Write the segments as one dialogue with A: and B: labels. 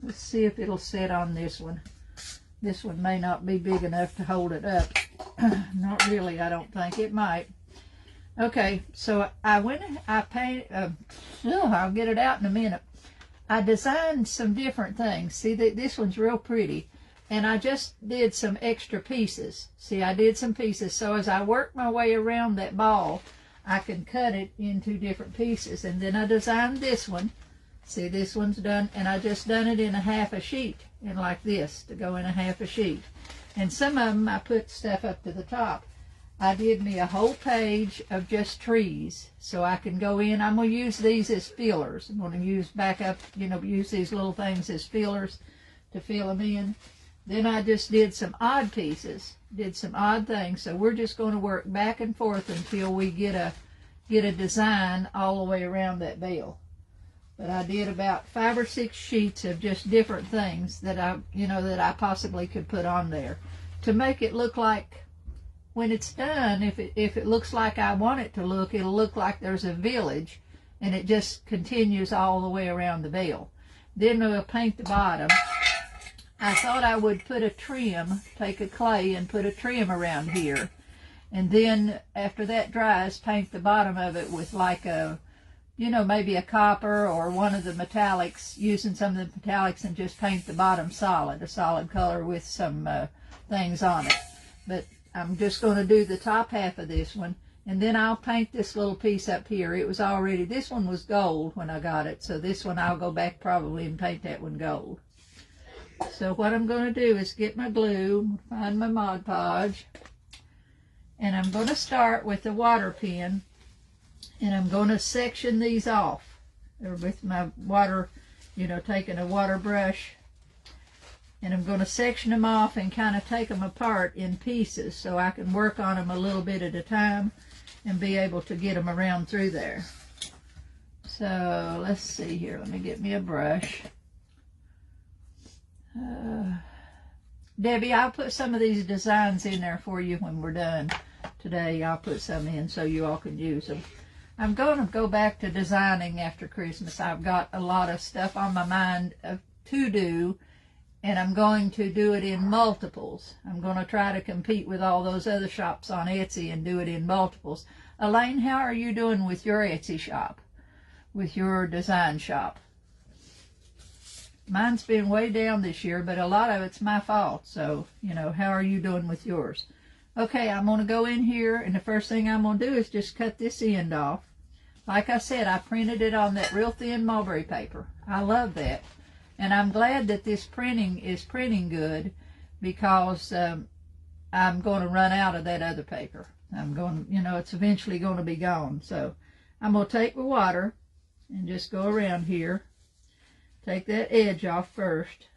A: Let's see if it'll sit on this one. This one may not be big enough to hold it up. Not really, I don't think. It might. Okay, so I went, I painted, I'll get it out in a minute. I designed some different things. See, this one's real pretty. And I just did some extra pieces. See, I did some pieces. So as I work my way around that ball, I can cut it into different pieces. And then I designed this one. See, this one's done, and I just done it in a half a sheet, and like this, to go in a half a sheet. And some of them I put stuff up to the top. I did me a whole page of just trees, so I can go in. I'm going to use these as fillers. I'm going to use back up, use these little things as fillers to fill them in. Then I just did some odd pieces, did some odd things. So we're just going to work back and forth until we get a design all the way around that bale. But I did about 5 or 6 sheets of just different things that I possibly could put on there to make it look like, when it's done, if it looks like I want it to look, it'll look like there's a village, and it just continues all the way around the bale. Then we'll paint the bottom. I thought I would put a trim, take a clay and put a trim around here, and then after that dries, paint the bottom of it with like a, maybe a copper or one of the metallics, using some of the metallics, and just paint the bottom solid, a solid color with some things on it. But I'm just going to do the top half of this one, and then I'll paint this little piece up here. It was already, this one was gold when I got it, so this one I'll go back probably and paint that one gold. So what I'm going to do is get my glue, find my Mod Podge, and I'm going to start with the water pen, and I'm going to section these off with my water, taking a water brush. And I'm going to section them off and kind of take them apart in pieces so I can work on them a little bit at a time and be able to get them around through there. So let's see here. Let me get me a brush. Debbie, I'll put some of these designs in there for you when we're done today. I'll put some in so you all can use them. I'm going to go back to designing after Christmas. I've got a lot of stuff on my mind to do, and I'm going to do it in multiples. I'm going to try to compete with all those other shops on Etsy and do it in multiples. Elaine, how are you doing with your Etsy shop, with your design shop? Mine's been way down this year, but a lot of it's my fault. So, how are you doing with yours? Okay, I'm going to go in here, and the first thing I'm going to do is just cut this end off. Like I said, I printed it on that real thin mulberry paper. I love that. And I'm glad that this printing is printing good, because I'm going to run out of that other paper. I'm going, it's eventually going to be gone. So I'm going to take the water and just go around here. Take that edge off first.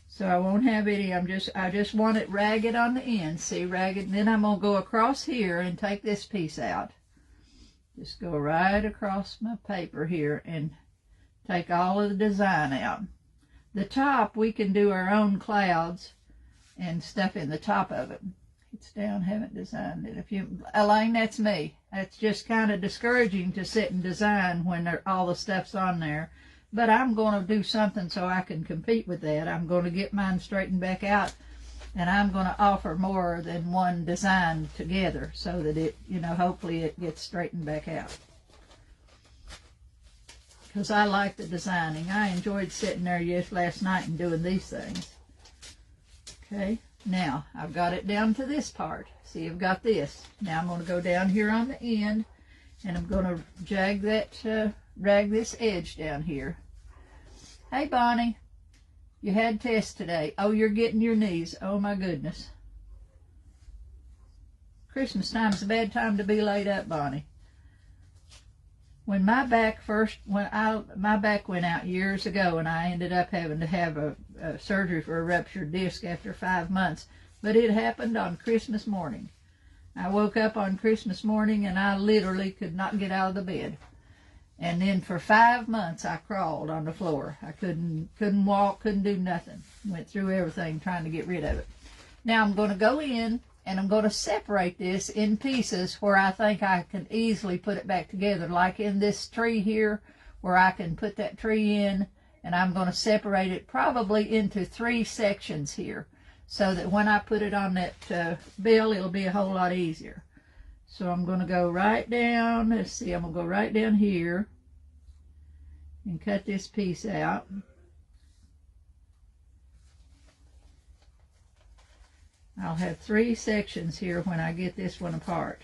A: So I won't have any, I just want it ragged on the end. See, ragged. And then I'm going to go across here and take this piece out. Just go right across my paper here and take all of the design out. The top, we can do our own clouds and stuff in the top of it. It's down, haven't designed it. Elaine, that's me. That's just kind of discouraging to sit and design when all the stuff's on there. But I'm going to do something so I can compete with that. I'm going to get mine straightened back out, and I'm going to offer more than one design together so that it, hopefully it gets straightened back out. Because I like the designing. I enjoyed sitting there last night and doing these things. Okay, now I've got it down to this part. See, I've got this. Now I'm going to go down here on the end, and I'm going to drag this edge down here. Hey, Bonnie. You had tests today. Oh, you're getting your knees. Oh, my goodness. Christmas time's a bad time to be laid up, Bonnie. When my back my back went out years ago, and I ended up having to have a surgery for a ruptured disc after 5 months. But it happened on Christmas morning. I woke up on Christmas morning, and I literally could not get out of the bed. And then for 5 months, I crawled on the floor. I couldn't walk, couldn't do nothing. Went through everything trying to get rid of it. Now I'm going to go in, and I'm going to separate this in pieces where I think I can easily put it back together, like in this tree here where I can put that tree in, and I'm going to separate it probably into 3 sections here so that when I put it on that bill, it'll be a whole lot easier. So I'm going to go right down, let's see, I'm going to go right down here and cut this piece out. I'll have 3 sections here when I get this one apart.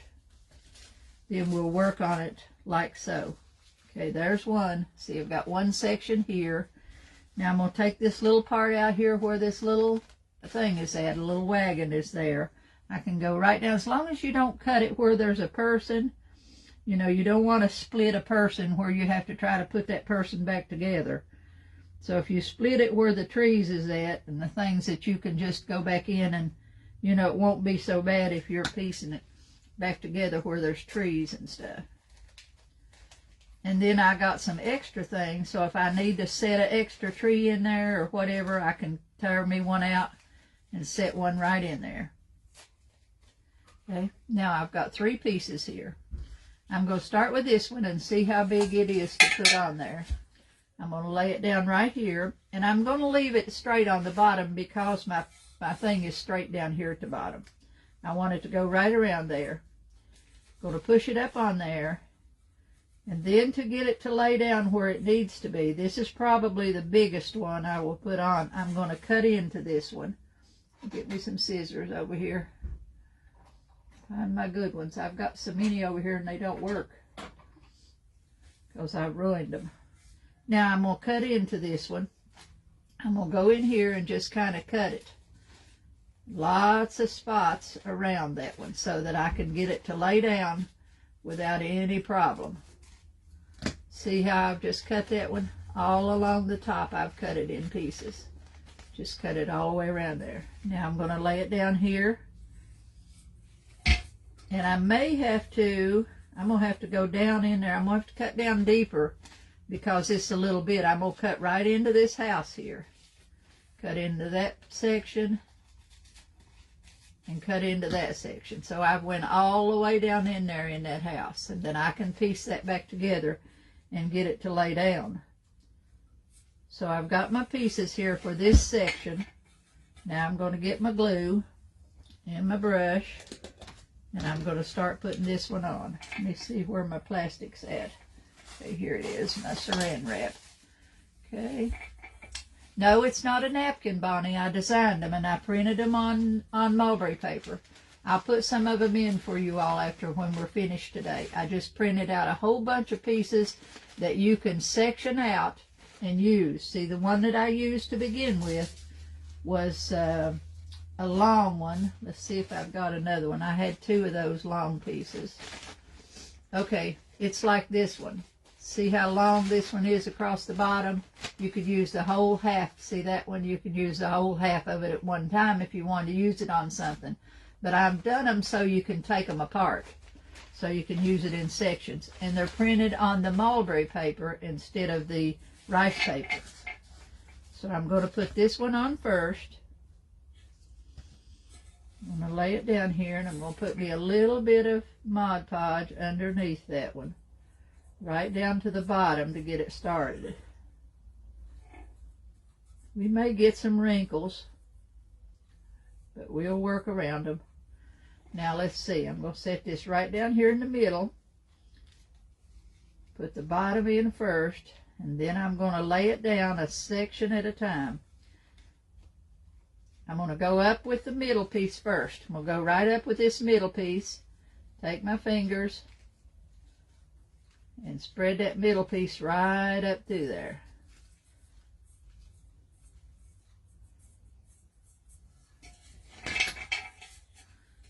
A: Then we'll work on it like so. Okay, there's one. See, I've got 1 section here. Now I'm going to take this little part out here where this little thing is at, a little wagon is there. I can go right down, as long as you don't cut it where there's a person. You know, you don't want to split a person where you have to try to put that person back together. So if you split it where the trees is at and the things that you can just go back in, and you know, it won't be so bad if you're piecing it back together where there's trees and stuff. And then I got some extra things, so if I need to set an extra tree in there or whatever, I can tear me one out and set one right in there. Okay, now I've got 3 pieces here. I'm going to start with this one and see how big it is to put on there. I'm going to lay it down right here, and I'm going to leave it straight on the bottom because my thing is straight down here at the bottom. I want it to go right around there. Going to push it up on there, and then to get it to lay down where it needs to be, this is probably the biggest one I will put on. I'm going to cut into this one. Get me some scissors over here. Find my good ones. I've got so many over here and they don't work because I ruined them. Now I'm going to cut into this one. I'm going to go in here and just kind of cut it. Lots of spots around that one so that I can get it to lay down without any problem. See how I've just cut that one? All along the top I've cut it in pieces. Just cut it all the way around there. Now I'm going to lay it down here. And I may have to, I'm going to have to go down in there. I'm going to have to cut down deeper because it's a little bit. I'm going to cut right into this house here. Cut into that section and cut into that section. So I went all the way down in there in that house. And then I can piece that back together and get it to lay down. So I've got my pieces here for this section. Now I'm going to get my glue and my brush. And I'm going to start putting this one on. Let me see where my plastic's at. Okay, here it is, my saran wrap. Okay. No, it's not a napkin, Bonnie. I designed them and I printed them on mulberry paper. I'll put some of them in for you all after when we're finished today. I just printed out a whole bunch of pieces that you can section out and use. See, the one that I used to begin with was a long one. Let's see if I've got another one. I had 2 of those long pieces. Okay, it's like this one. See how long this one is across the bottom? You could use the whole half. See that one? You could use the whole half of it at one time if you wanted to use it on something. But I've done them so you can take them apart. So you can use it in sections. And they're printed on the mulberry paper instead of the rice paper. So I'm going to put this one on first. I'm going to lay it down here, and I'm going to put me a little bit of Mod Podge underneath that one, right down to the bottom to get it started. We may get some wrinkles, but we'll work around them. Now let's see, I'm going to set this right down here in the middle, put the bottom in first, and then I'm going to lay it down a section at a time. I'm going to go up with the middle piece first. I'm going to go right up with this middle piece, take my fingers, and spread that middle piece right up through there.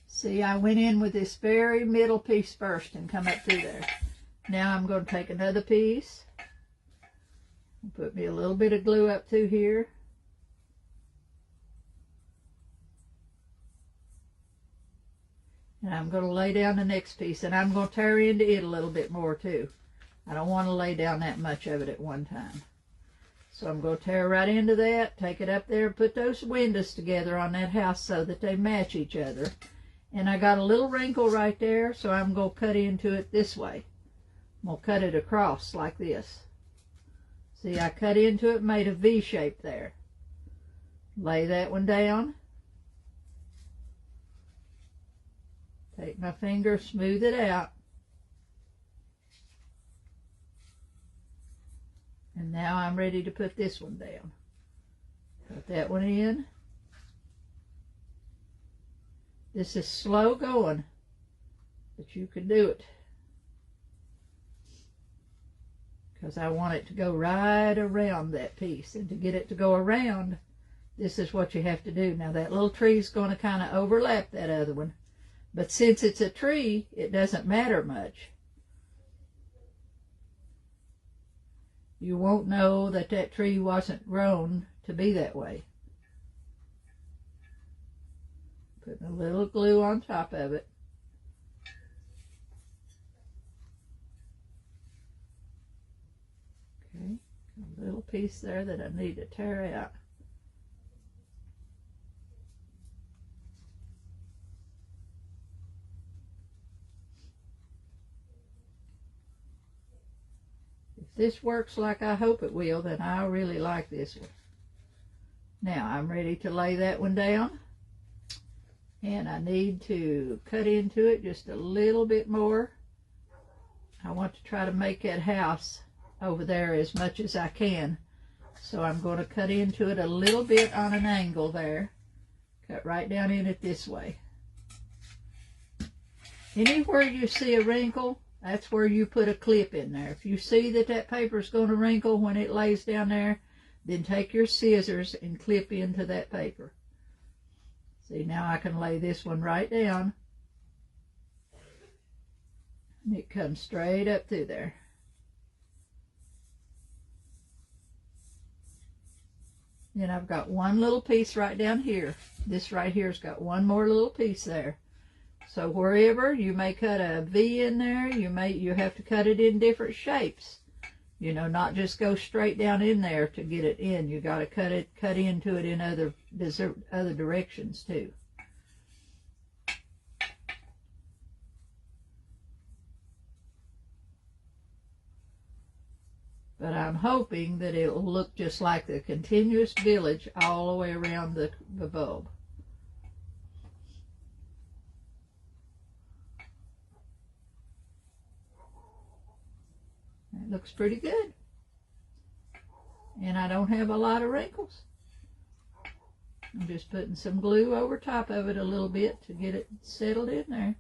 A: See, I went in with this very middle piece first and come up through there. Now I'm going to take another piece, put me a little bit of glue up through here. And I'm going to lay down the next piece, and I'm going to tear into it a little bit more too. I don't want to lay down that much of it at one time. So I'm going to tear right into that, take it up there, put those windows together on that house so that they match each other. And I got a little wrinkle right there, so I'm going to cut into it this way. I'm going to cut it across like this. See, I cut into it, made a V shape there. Lay that one down. Take my finger, smooth it out. And now I'm ready to put this one down. Put that one in. This is slow going, but you can do it. Because I want it to go right around that piece. And to get it to go around, this is what you have to do. Now that little tree is going to kind of overlap that other one. But since it's a tree, it doesn't matter much. You won't know that that tree wasn't grown to be that way. Putting a little glue on top of it. Okay, a little piece there that I need to tear out. If this works like I hope it will, then I really like this one. Now I'm ready to lay that one down. And I need to cut into it just a little bit more. I want to try to make that house over there as much as I can. So I'm going to cut into it a little bit on an angle there. Cut right down in it this way. Anywhere you see a wrinkle, that's where you put a clip in there. If you see that that paper is going to wrinkle when it lays down there, then take your scissors and clip into that paper. See, now I can lay this one right down. And it comes straight up through there. Then I've got one little piece right down here. This right here's got one more little piece there. So wherever you may cut a V in there, you have to cut it in different shapes. You know, not just go straight down in there to get it in. You got to cut into it in other directions too. But I'm hoping that it'll look just like the continuous village all the way around the bulb. It looks pretty good. And I don't have a lot of wrinkles. I'm just putting some glue over top of it a little bit to get it settled in there.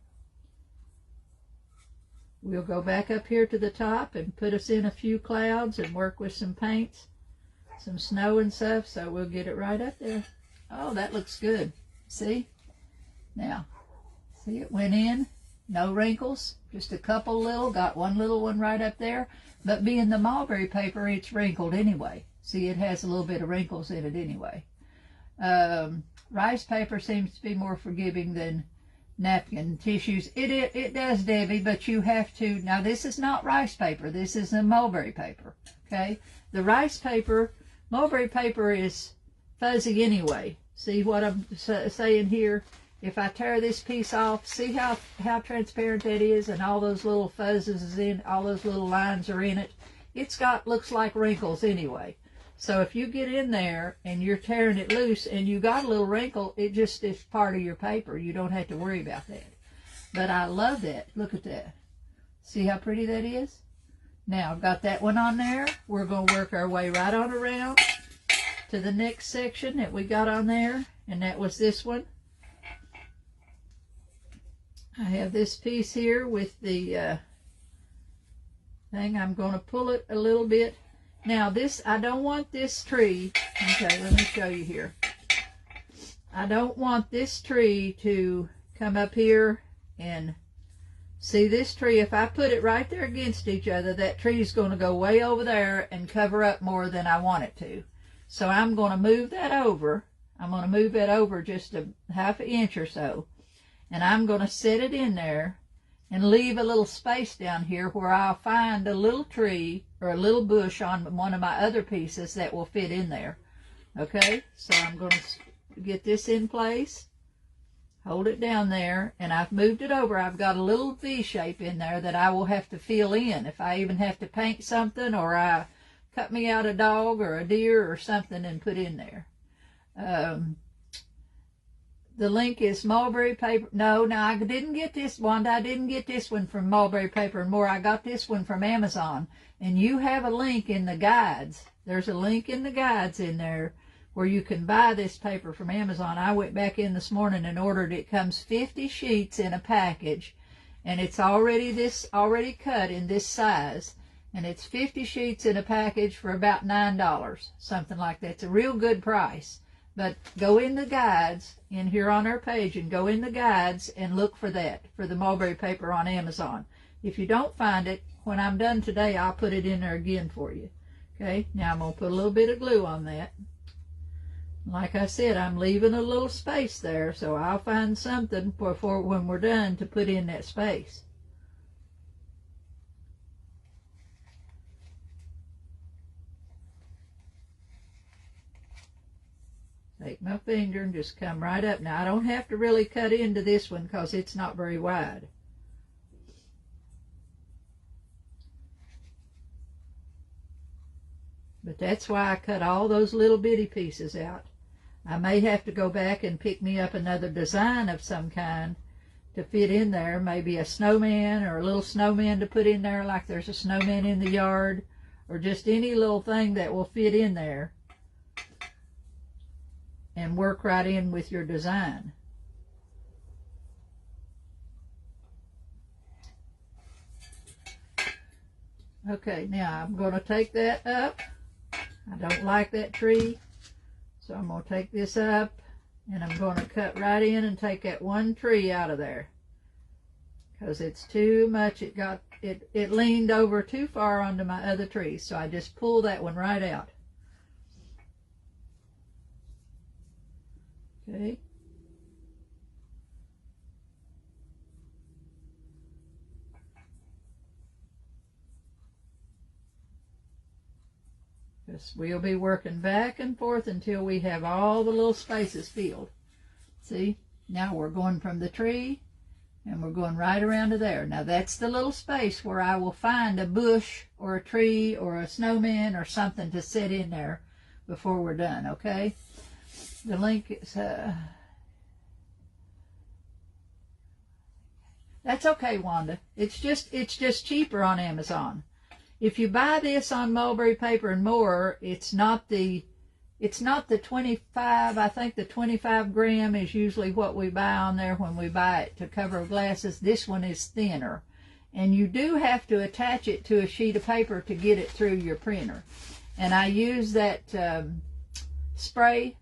A: We'll go back up here to the top and put us in a few clouds and work with some paints, some snow and stuff, so we'll get it right up there. Oh, that looks good. See? Now, see, it went in. No wrinkles, just a couple little, got one little one right up there. But being the mulberry paper, it's wrinkled anyway. See, it has a little bit of wrinkles in it anyway. Rice paper seems to be more forgiving than napkin tissues. It does, Debbie, but you have to, now this is not rice paper, this is a mulberry paper, okay? The rice paper, mulberry paper is fuzzy anyway. See what I'm saying here? If I tear this piece off, see how transparent that is, and all those little fuzzes is in, all those little lines are in it. It's got, looks like wrinkles anyway. So if you get in there and you're tearing it loose and you got a little wrinkle, it just is part of your paper. You don't have to worry about that. But I love that. Look at that. See how pretty that is? Now I've got that one on there. We're going to work our way right on around to the next section that we got on there, and that was this one. I have this piece here with the thing. I'm going to pull it a little bit. Now this, I don't want this tree, okay, let me show you here. I don't want this tree to come up here and see this tree. If I put it right there against each other, that tree is going to go way over there and cover up more than I want it to. So I'm going to move that over. I'm going to move that over just a half an inch or so. And I'm going to set it in there and leave a little space down here where I'll find a little tree or a little bush on one of my other pieces that will fit in there. Okay, so I'm going to get this in place. hold it down there, and I've moved it over. I've got a little V shape in there that I will have to fill in if I even have to paint something, or I cut me out a dog or a deer or something and put in there. The link is mulberry paper. No, I didn't get this, Wanda. I didn't get this one from Mulberry Paper and More. I got this one from Amazon. And you have a link in the guides. There's a link in the guides in there where you can buy this paper from Amazon. I went back in this morning and ordered it. It comes 50 sheets in a package, and it's already cut in this size. And it's 50 sheets in a package for about $9, something like that. It's a real good price. But go in the guides in here on our page and go in the guides and look for that, for the mulberry paper on Amazon. If you don't find it, when I'm done today, I'll put it in there again for you. Okay, now I'm going to put a little bit of glue on that. Like I said, I'm leaving a little space there, so I'll find something before when we're done to put in that space. Take my finger and just come right up. Now, I don't have to really cut into this one because it's not very wide. But that's why I cut all those little bitty pieces out. I may have to go back and pick me up another design of some kind to fit in there. Maybe a snowman or a little snowman to put in there, like there's a snowman in the yard, or just any little thing that will fit in there and work right in with your design. Okay, now I'm going to take that up. I don't like that tree, so I'm going to take this up and I'm going to cut right in and take that one tree out of there because it's too much. It leaned over too far onto my other trees, so I just pulled that one right out. Okay. We'll be working back and forth until we have all the little spaces filled. See, now we're going from the tree and we're going right around to there. Now that's the little space where I will find a bush or a tree or a snowman or something to sit in there before we're done, okay? The link is, that's okay, Wanda. It's just cheaper on Amazon. If you buy this on Mulberry Paper and More, it's not the 25. I think the 25 gram is usually what we buy on there when we buy it to cover glasses. This one is thinner, and you do have to attach it to a sheet of paper to get it through your printer. And I use that spray.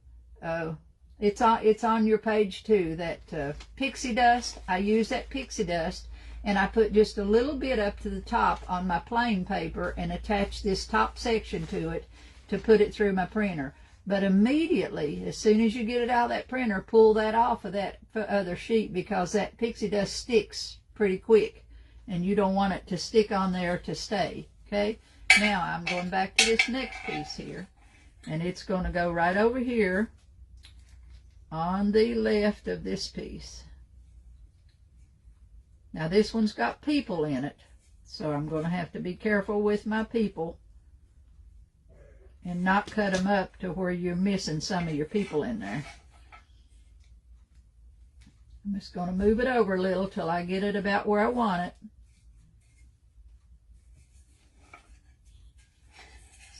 A: It's on your page too. That pixie dust. I use that pixie dust. And I put just a little bit up to the top on my plain paper and attach this top section to it to put it through my printer. But immediately, as soon as you get it out of that printer, pull that off of that other sheet because that pixie dust sticks pretty quick. And you don't want it to stick on there to stay. Okay? Now I'm going back to this next piece here. And it's going to go right over here on the left of this piece. Now this one's got people in it, so I'm going to have to be careful with my people and not cut them up to where you're missing some of your people in there. I'm just going to move it over a little till I get it about where I want it.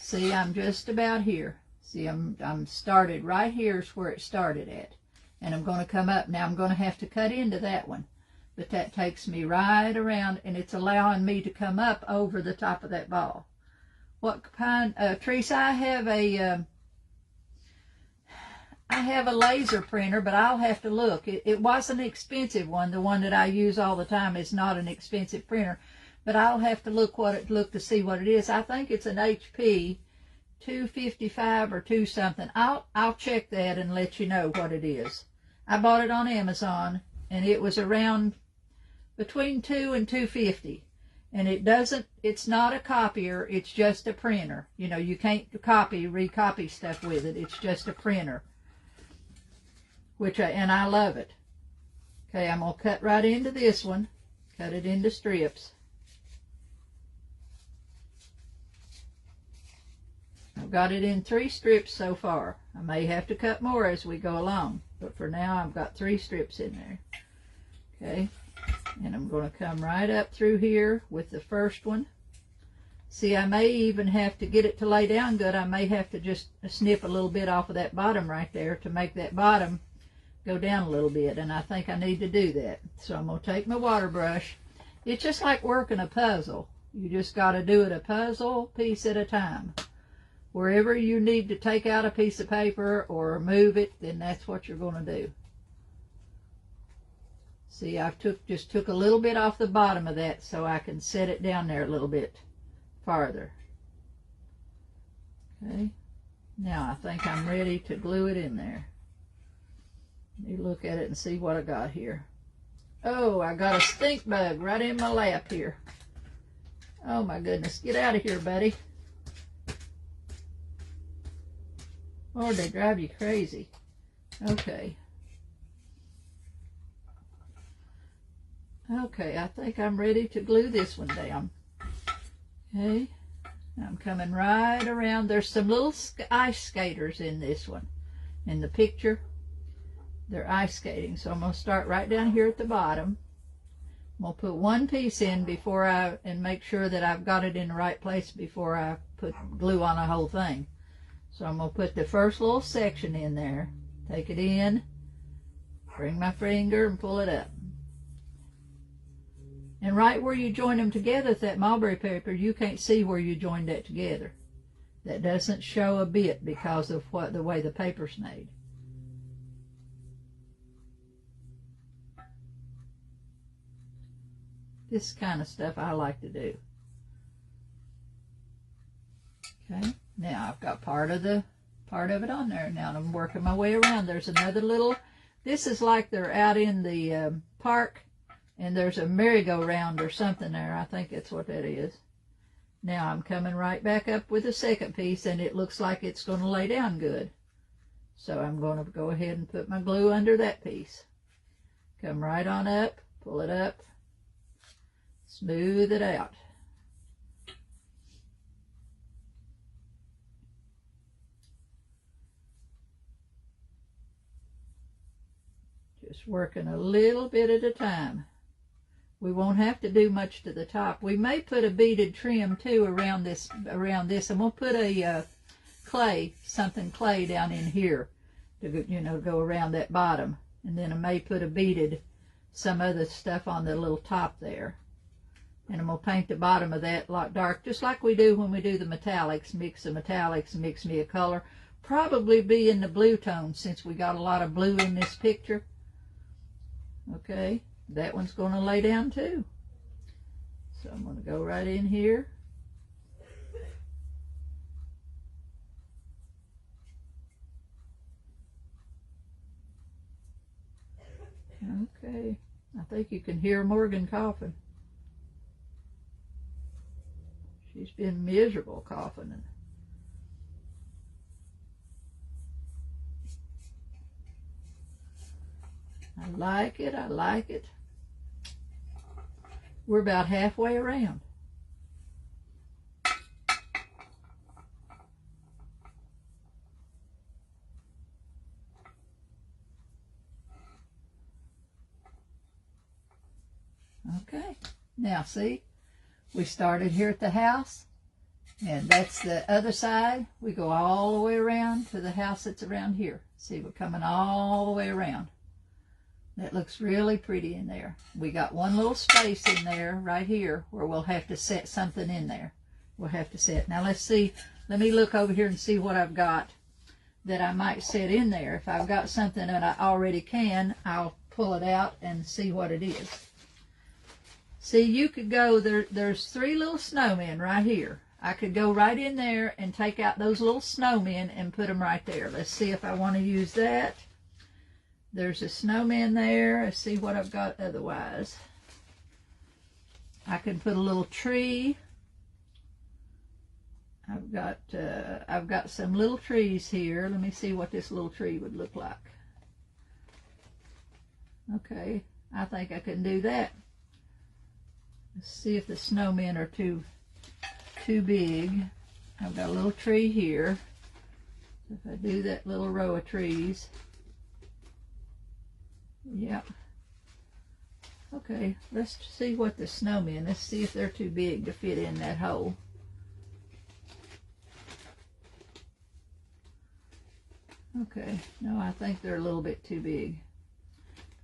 A: See, I'm just about here. See, I'm started right here is where it started at. And I'm going to come up. Now I'm going to have to cut into that one. But that takes me right around, and it's allowing me to come up over the top of that ball. What kind, Teresa, I have a laser printer, but I'll have to look. It was an expensive one. The one that I use all the time is not an expensive printer, but I'll have to look to see what it is. I think it's an HP 255 or 2 something. I'll check that and let you know what it is. I bought it on Amazon, and it was around between $2 and $2.50, and it's not a copier, it's just a printer. You know, you can't recopy stuff with it. It's just a printer, and I love it. Okay, I'm going to cut right into this one. Cut it into strips. I've got it in 3 strips so far. I may have to cut more as we go along, but for now I've got 3 strips in there. Okay, and I'm going to come right up through here with the first one. See, I may even have to get it to lay down good. I may have to just snip a little bit off of that bottom right there to make that bottom go down a little bit, and I think I need to do that. So I'm going to take my water brush. It's just like working a puzzle. You just got to do it a puzzle piece at a time. Wherever you need to take out a piece of paper or move it, then that's what you're going to do. See, I just took a little bit off the bottom of that so I can set it down there a little bit farther. Okay, now I think I'm ready to glue it in there. Let me look at it and see what I got here. Oh, I got a stink bug right in my lap here. Oh my goodness, get out of here, buddy. Lord, they drive you crazy. Okay. Okay, I think I'm ready to glue this one down. Okay, I'm coming right around. There's some little ice skaters in this one. In the picture, they're ice skating. So I'm going to start right down here at the bottom. I'm going to put one piece in before and make sure that I've got it in the right place before I put glue on the whole thing. So I'm going to put the first little section in there. Take it in, bring my finger and pull it up. And right where you join them together with that mulberry paper, you can't see where you joined that together. That doesn't show a bit because of the way the paper's made. This kind of stuff I like to do. Okay, now I've got part of it on there. Now I'm working my way around. There's another little, this is like they're out in the park, and there's a merry-go-round or something there. I think that's what that is. Now I'm coming right back up with the second piece, and it looks like it's going to lay down good. So I'm going to go ahead and put my glue under that piece. Come right on up, pull it up, smooth it out. Just working a little bit at a time. We won't have to do much to the top. We may put a beaded trim too around this, and we'll put a something clay down in here to go around that bottom, and then I may put a beaded some other stuff on the little top there, and I'm gonna paint the bottom of that like dark, just like we do when we do the metallics. Mix the metallics and mix me a color. Probably be in the blue tone since we got a lot of blue in this picture. Okay, that one's going to lay down too. So I'm going to go right in here. Okay, I think you can hear Morgan coughing. She's been miserable coughing. I like it, I like it. We're about halfway around. Okay, now see, we started here at the house, and that's the other side. We go all the way around to the house that's around here. See, we're coming all the way around. That looks really pretty in there. We got one little space in there right here where we'll have to set something in there. We'll have to set. Now let's see. Let me look over here and see what I've got that I might set in there. If I've got something that I already can, I'll pull it out and see what it is. See, you could go, there's 3 little snowmen right here. I could go right in there and take out those little snowmen and put them right there. Let's see if I want to use that. There's a snowman there. Let's see what I've got otherwise. I can put a little tree. I've got some little trees here. Let me see what this little tree would look like. Okay, I think I can do that. Let's see if the snowmen are too big. I've got a little tree here. If I do that little row of trees, yeah. Okay, let's see what the snowmen, let's see if they're too big to fit in that hole. Okay, no, I think they're a little bit too big.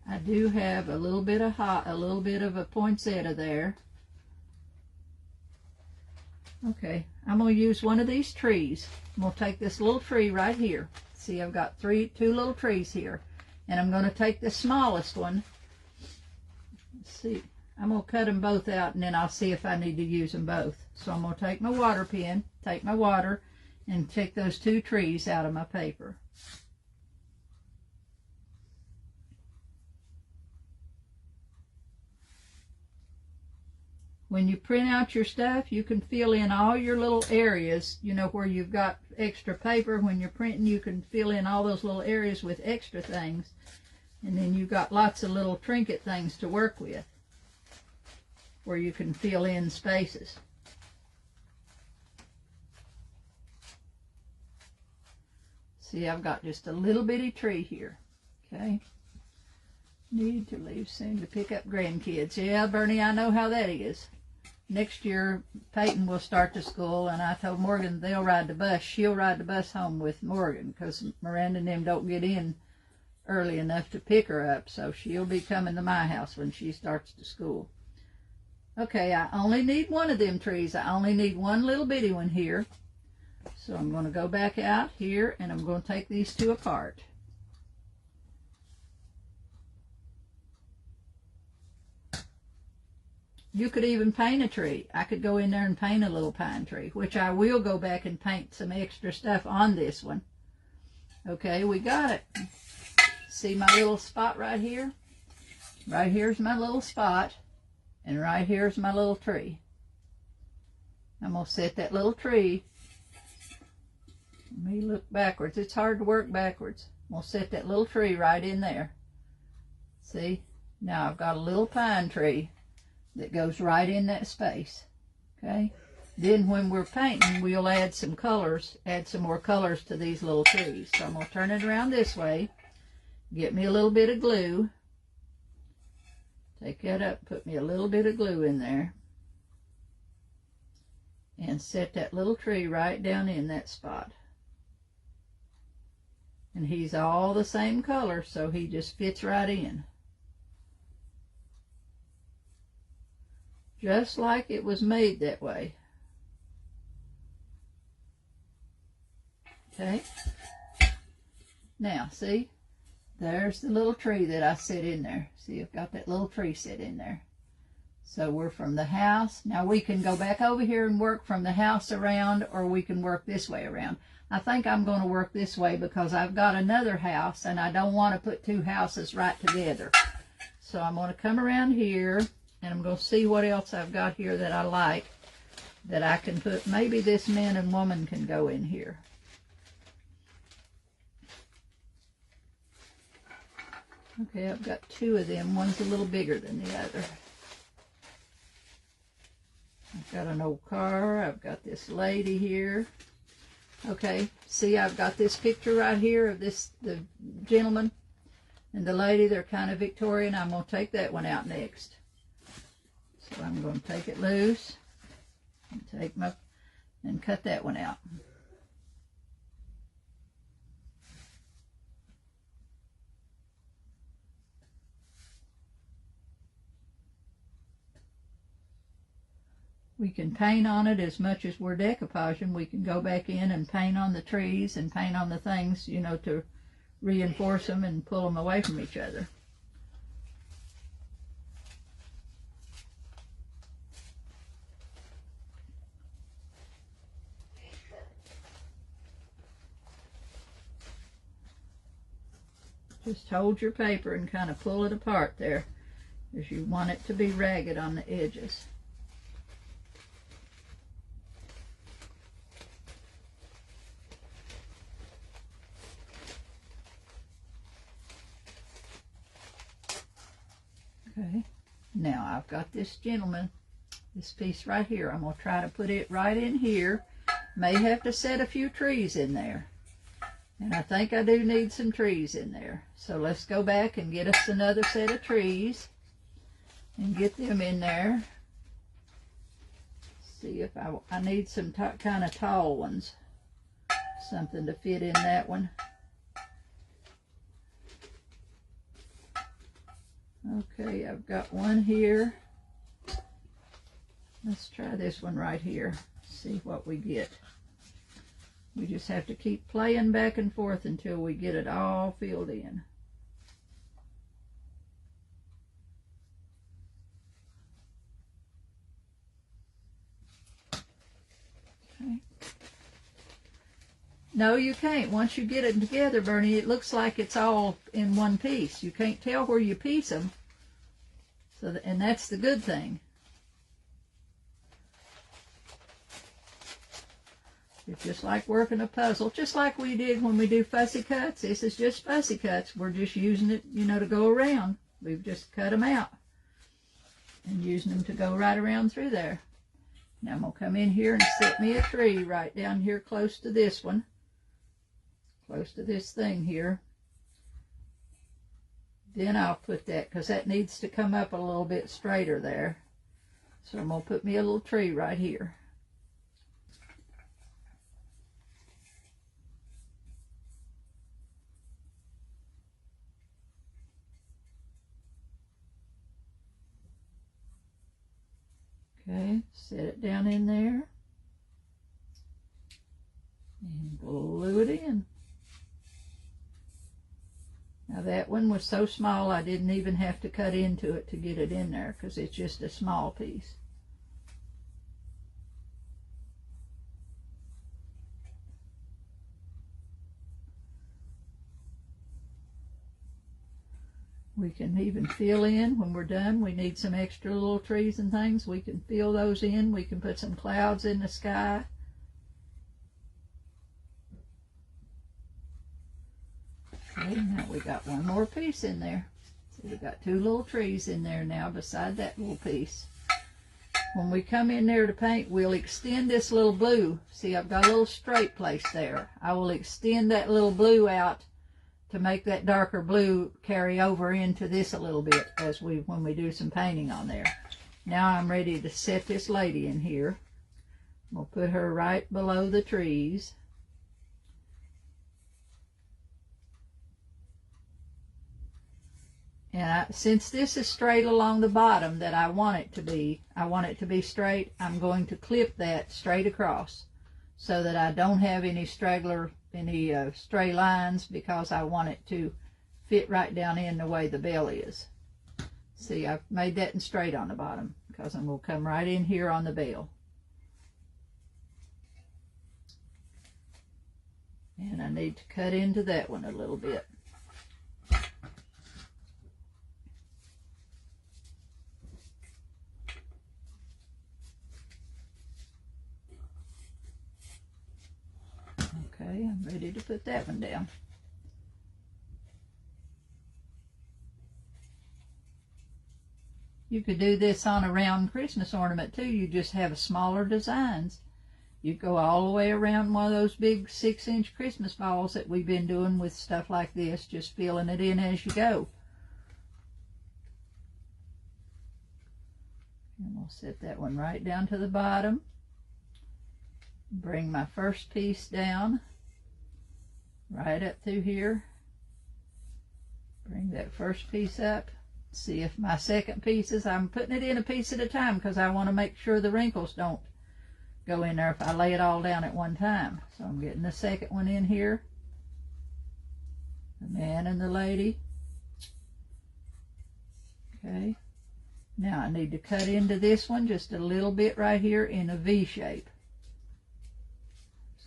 A: I do have a little bit of a poinsettia there. Okay, I'm going to use one of these trees. I'm going to take this little tree right here. See, I've got two little trees here. And I'm going to take the smallest one. Let's see, I'm going to cut them both out, and then I'll see if I need to use them both. So I'm going to take my water pen, take my water, and take those two trees out of my paper. When you print out your stuff, you can fill in all your little areas, you know, where you've got extra paper. When you're printing, you can fill in all those little areas with extra things. And then you've got lots of little trinket things to work with, where you can fill in spaces. See, I've got just a little bitty tree here, okay? Need to leave soon to pick up grandkids. Yeah, Bernie, I know how that is. Next year, Peyton will start to school, and I told Morgan they'll ride the bus. She'll ride the bus home with Morgan, because Miranda and them don't get in early enough to pick her up, so she'll be coming to my house when she starts to school. Okay, I only need one of them trees. I only need one little bitty one here. So I'm going to go back out here, and I'm going to take these two apart. You could even paint a tree. I could go in there and paint a little pine tree, which I will go back and paint some extra stuff on this one. Okay, we got it. See my little spot right here? Right here's my little spot, and right here's my little tree. I'm going to set that little tree. Let me look backwards. It's hard to work backwards. I'm going to set that little tree right in there. See? Now I've got a little pine tree that goes right in that space. Okay? Then when we're painting, we'll add some colors, add some more colors to these little trees. So I'm going to turn it around this way, get me a little bit of glue, take that up, put me a little bit of glue in there, and set that little tree right down in that spot. And he's all the same color, so he just fits right in. Just like it was made that way. Okay? Now, see? There's the little tree that I set in there. See, I've got that little tree set in there. So we're from the house. Now we can go back over here and work from the house around, or we can work this way around. I think I'm going to work this way because I've got another house and I don't want to put two houses right together. So I'm going to come around here, and I'm going to see what else I've got here that I like, that I can put. Maybe this man and woman can go in here. Okay, I've got two of them. One's a little bigger than the other. I've got an old car. I've got this lady here. Okay, see, I've got this picture right here of the gentleman and the lady. They're kind of Victorian. I'm going to take that one out next. So I'm going to take it loose and cut that one out. We can paint on it as much as we're decoupaging. We can go back in and paint on the trees and paint on the things, you know, to reinforce them and pull them away from each other. Just hold your paper and kind of pull it apart there, as you want it to be ragged on the edges. Now I've got this gentleman, this piece right here. I'm going to try to put it right in here. May have to set a few trees in there. And I think I do need some trees in there. So let's go back and get us another set of trees and get them in there. See if I need some kind of tall ones. Something to fit in that one. Okay, I've got one here. Let's try this one right here. See what we get. We just have to keep playing back and forth until we get it all filled in. Okay. No, you can't. Once you get it together, Bernie, it looks like it's all in one piece. You can't tell where you piece them. So, and that's the good thing. It's just like working a puzzle, just like we did when we do fussy cuts. This is just fussy cuts. We're just using it, you know, to go around. We've just cut them out and using them to go right around through there. Now I'm going to come in here and set me a tree right down here close to this one. Close to this thing here. Then I'll put that, because that needs to come up a little bit straighter there. So I'm going to put me a little tree right here. Okay, set it down in there and glue it in. Now that one was so small I didn't even have to cut into it to get it in there, because it's just a small piece. We can even fill in when we're done. We need some extra little trees and things. We can fill those in. We can put some clouds in the sky. Okay, now we got one more piece in there. So we got two little trees in there now beside that little piece. When we come in there to paint, we'll extend this little blue. See, I've got a little straight place there. I will extend that little blue out to make that darker blue carry over into this a little bit as when we do some painting on there. Now I'm ready to set this lady in here. We'll put her right below the trees. And since this is straight along the bottom that I want it to be straight, I'm going to clip that straight across so that I don't have any stray lines, because I want it to fit right down in the way the bell is. See, I've made that in straight on the bottom because I'm going to come right in here on the bell. And I need to cut into that one a little bit. Okay, I'm ready to put that one down. You could do this on a round Christmas ornament too. You just have smaller designs. You go all the way around one of those big 6-inch Christmas balls that we've been doing with stuff like this, just filling it in as you go. And we'll set that one right down to the bottom. Bring my first piece down right up through here. Bring that first piece up. See if my second piece is, I'm putting it in a piece at a time because I want to make sure the wrinkles don't go in there if I lay it all down at one time. So I'm getting the second one in here. The man and the lady. Okay. Now I need to cut into this one just a little bit right here in a V shape.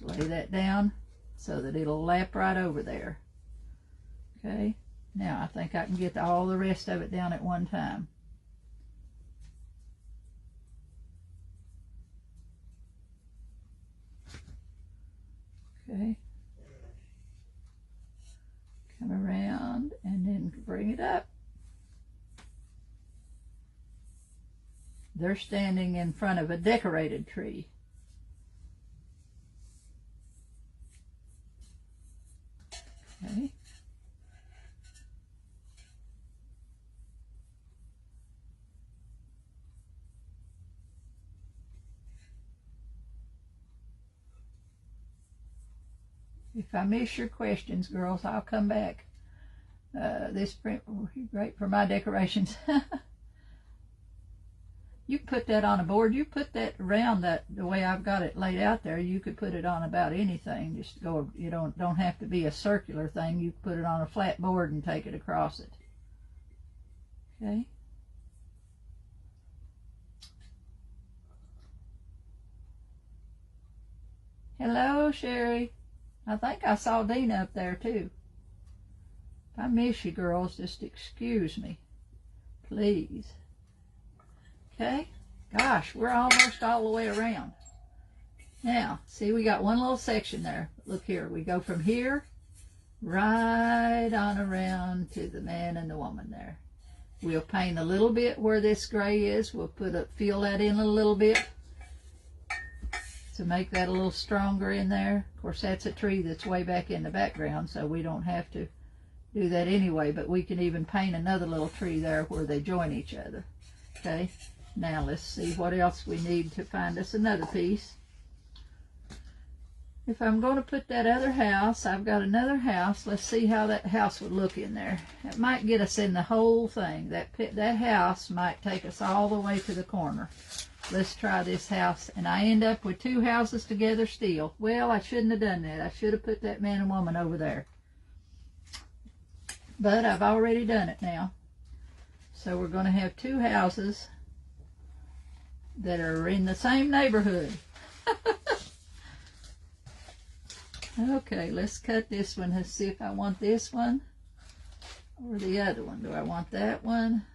A: Lay that down so that it'll lap right over there. Okay, now I think I can get all the rest of it down at one time. Okay, come around and then bring it up. They're standing in front of a decorated tree. Okay. If I miss your questions, girls, I'll come back. This print will be great for my decorations. You can put that on a board. You put that around that the way I've got it laid out there. You could put it on about anything. Just go. You don't have to be a circular thing. You put it on a flat board and take it across it. Okay. Hello, Sherry. I think I saw Dina up there too. If I miss you, girls, just excuse me, please. Okay, gosh, we're almost all the way around. Now, see, we got one little section there. Look here, we go from here right on around to the man and the woman there. We'll paint a little bit where this gray is. We'll fill that in a little bit to make that a little stronger in there. Of course, that's a tree that's way back in the background, so we don't have to do that anyway, but we can even paint another little tree there where they join each other. Okay, now let's see what else we need to find us another piece. If I'm going to put that other house, I've got another house. Let's see how that house would look in there. It might get us in the whole thing. That house might take us all the way to the corner. Let's try this house, and I end up with two houses together still. Well, I shouldn't have done that. I should have put that man and woman over there. But I've already done it now. So we're going to have two houses that are in the same neighborhood. Okay, let's cut this one. Let's see if I want this one or the other one. Do I want that one?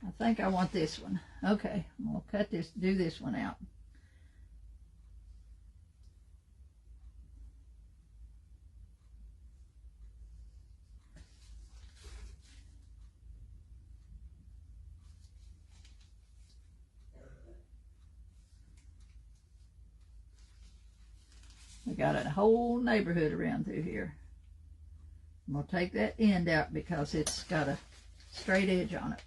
A: I think I want this one. Okay, we'll cut this, do this one out. We got a whole neighborhood around through here. I'm going to take that end out because it's got a straight edge on it.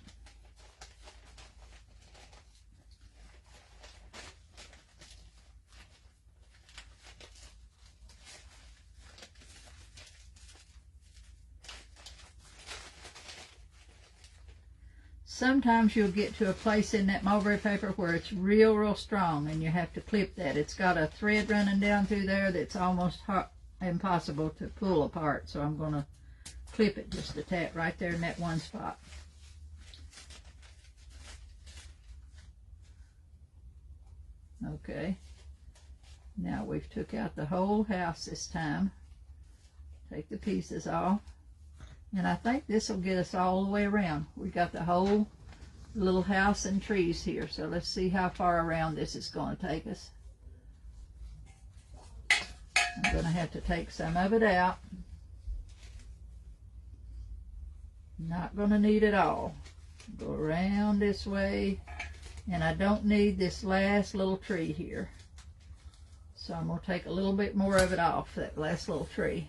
A: Sometimes you'll get to a place in that mulberry paper where it's real strong and you have to clip that. It's got a thread running down through there that's almost impossible to pull apart. So I'm going to clip it just a tap right there in that one spot. Okay. Now we've took out the whole house this time. Take the pieces off. And I think this will get us all the way around. We've got the whole little house and trees here. So let's see how far around this is going to take us. I'm going to have to take some of it out. Not going to need it all. Go around this way. And I don't need this last little tree here. So I'm going to take a little bit more of it off, that last little tree.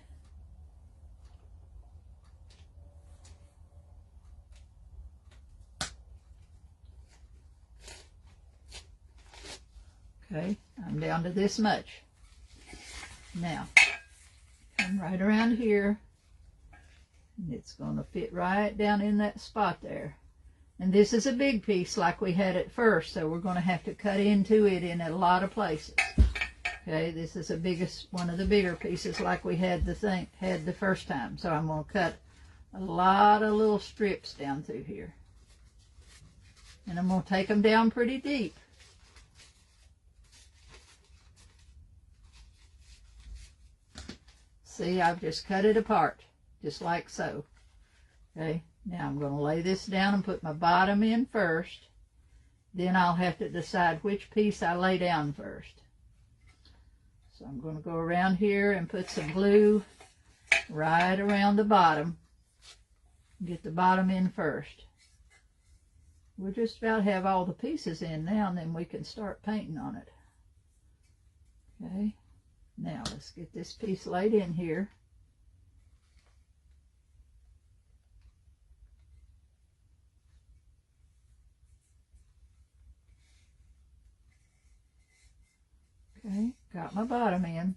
A: Okay, I'm down to this much. Now, come right around here, and it's going to fit right down in that spot there. And this is a big piece like we had at first, so we're going to have to cut into it in a lot of places. Okay, this is one of the bigger pieces like we had the first time. So I'm going to cut a lot of little strips down through here. And I'm going to take them down pretty deep. See, I've just cut it apart, just like so. Okay, now I'm going to lay this down and put my bottom in first. Then I'll have to decide which piece I lay down first. So I'm going to go around here and put some glue right around the bottom. Get the bottom in first. we'll just about have all the pieces in now, and then we can start painting on it. Okay, now let's get this piece laid in here. Okay, got my bottom in.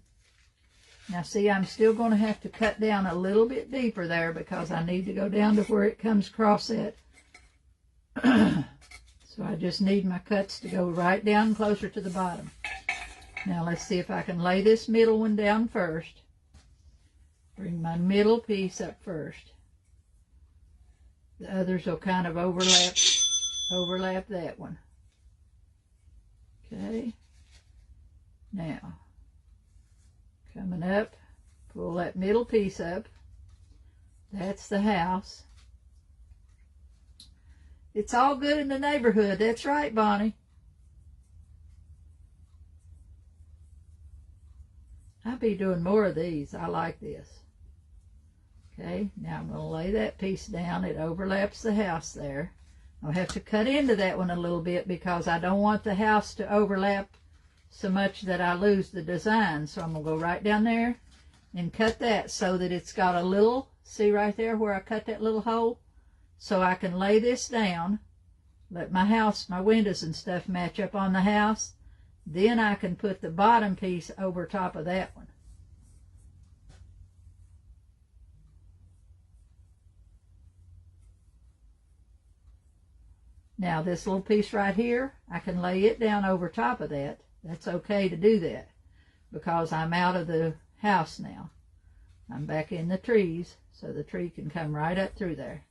A: Now see, I'm still going to have to cut down a little bit deeper there because I need to go down to where it comes across it. So I just need my cuts to go right down closer to the bottom. Now let's see if I can lay this middle one down first. Bring my middle piece up first. The others will kind of overlap that one. Okay. Now, coming up, pull that middle piece up. That's the house. It's all good in the neighborhood. That's right, Bonnie. I'll be doing more of these. I like this. Okay, now I'm going to lay that piece down. It overlaps the house there. I'll have to cut into that one a little bit because I don't want the house to overlap so much that I lose the design. So I'm going to go right down there and cut that so that it's got a little, see right there where I cut that little hole? So I can lay this down, let my house, my windows and stuff match up on the house. Then I can put the bottom piece over top of that one. Now this little piece right here, I can lay it down over top of that. That's okay to do that because I'm out of the house now. I'm back in the trees, so the tree can come right up through there.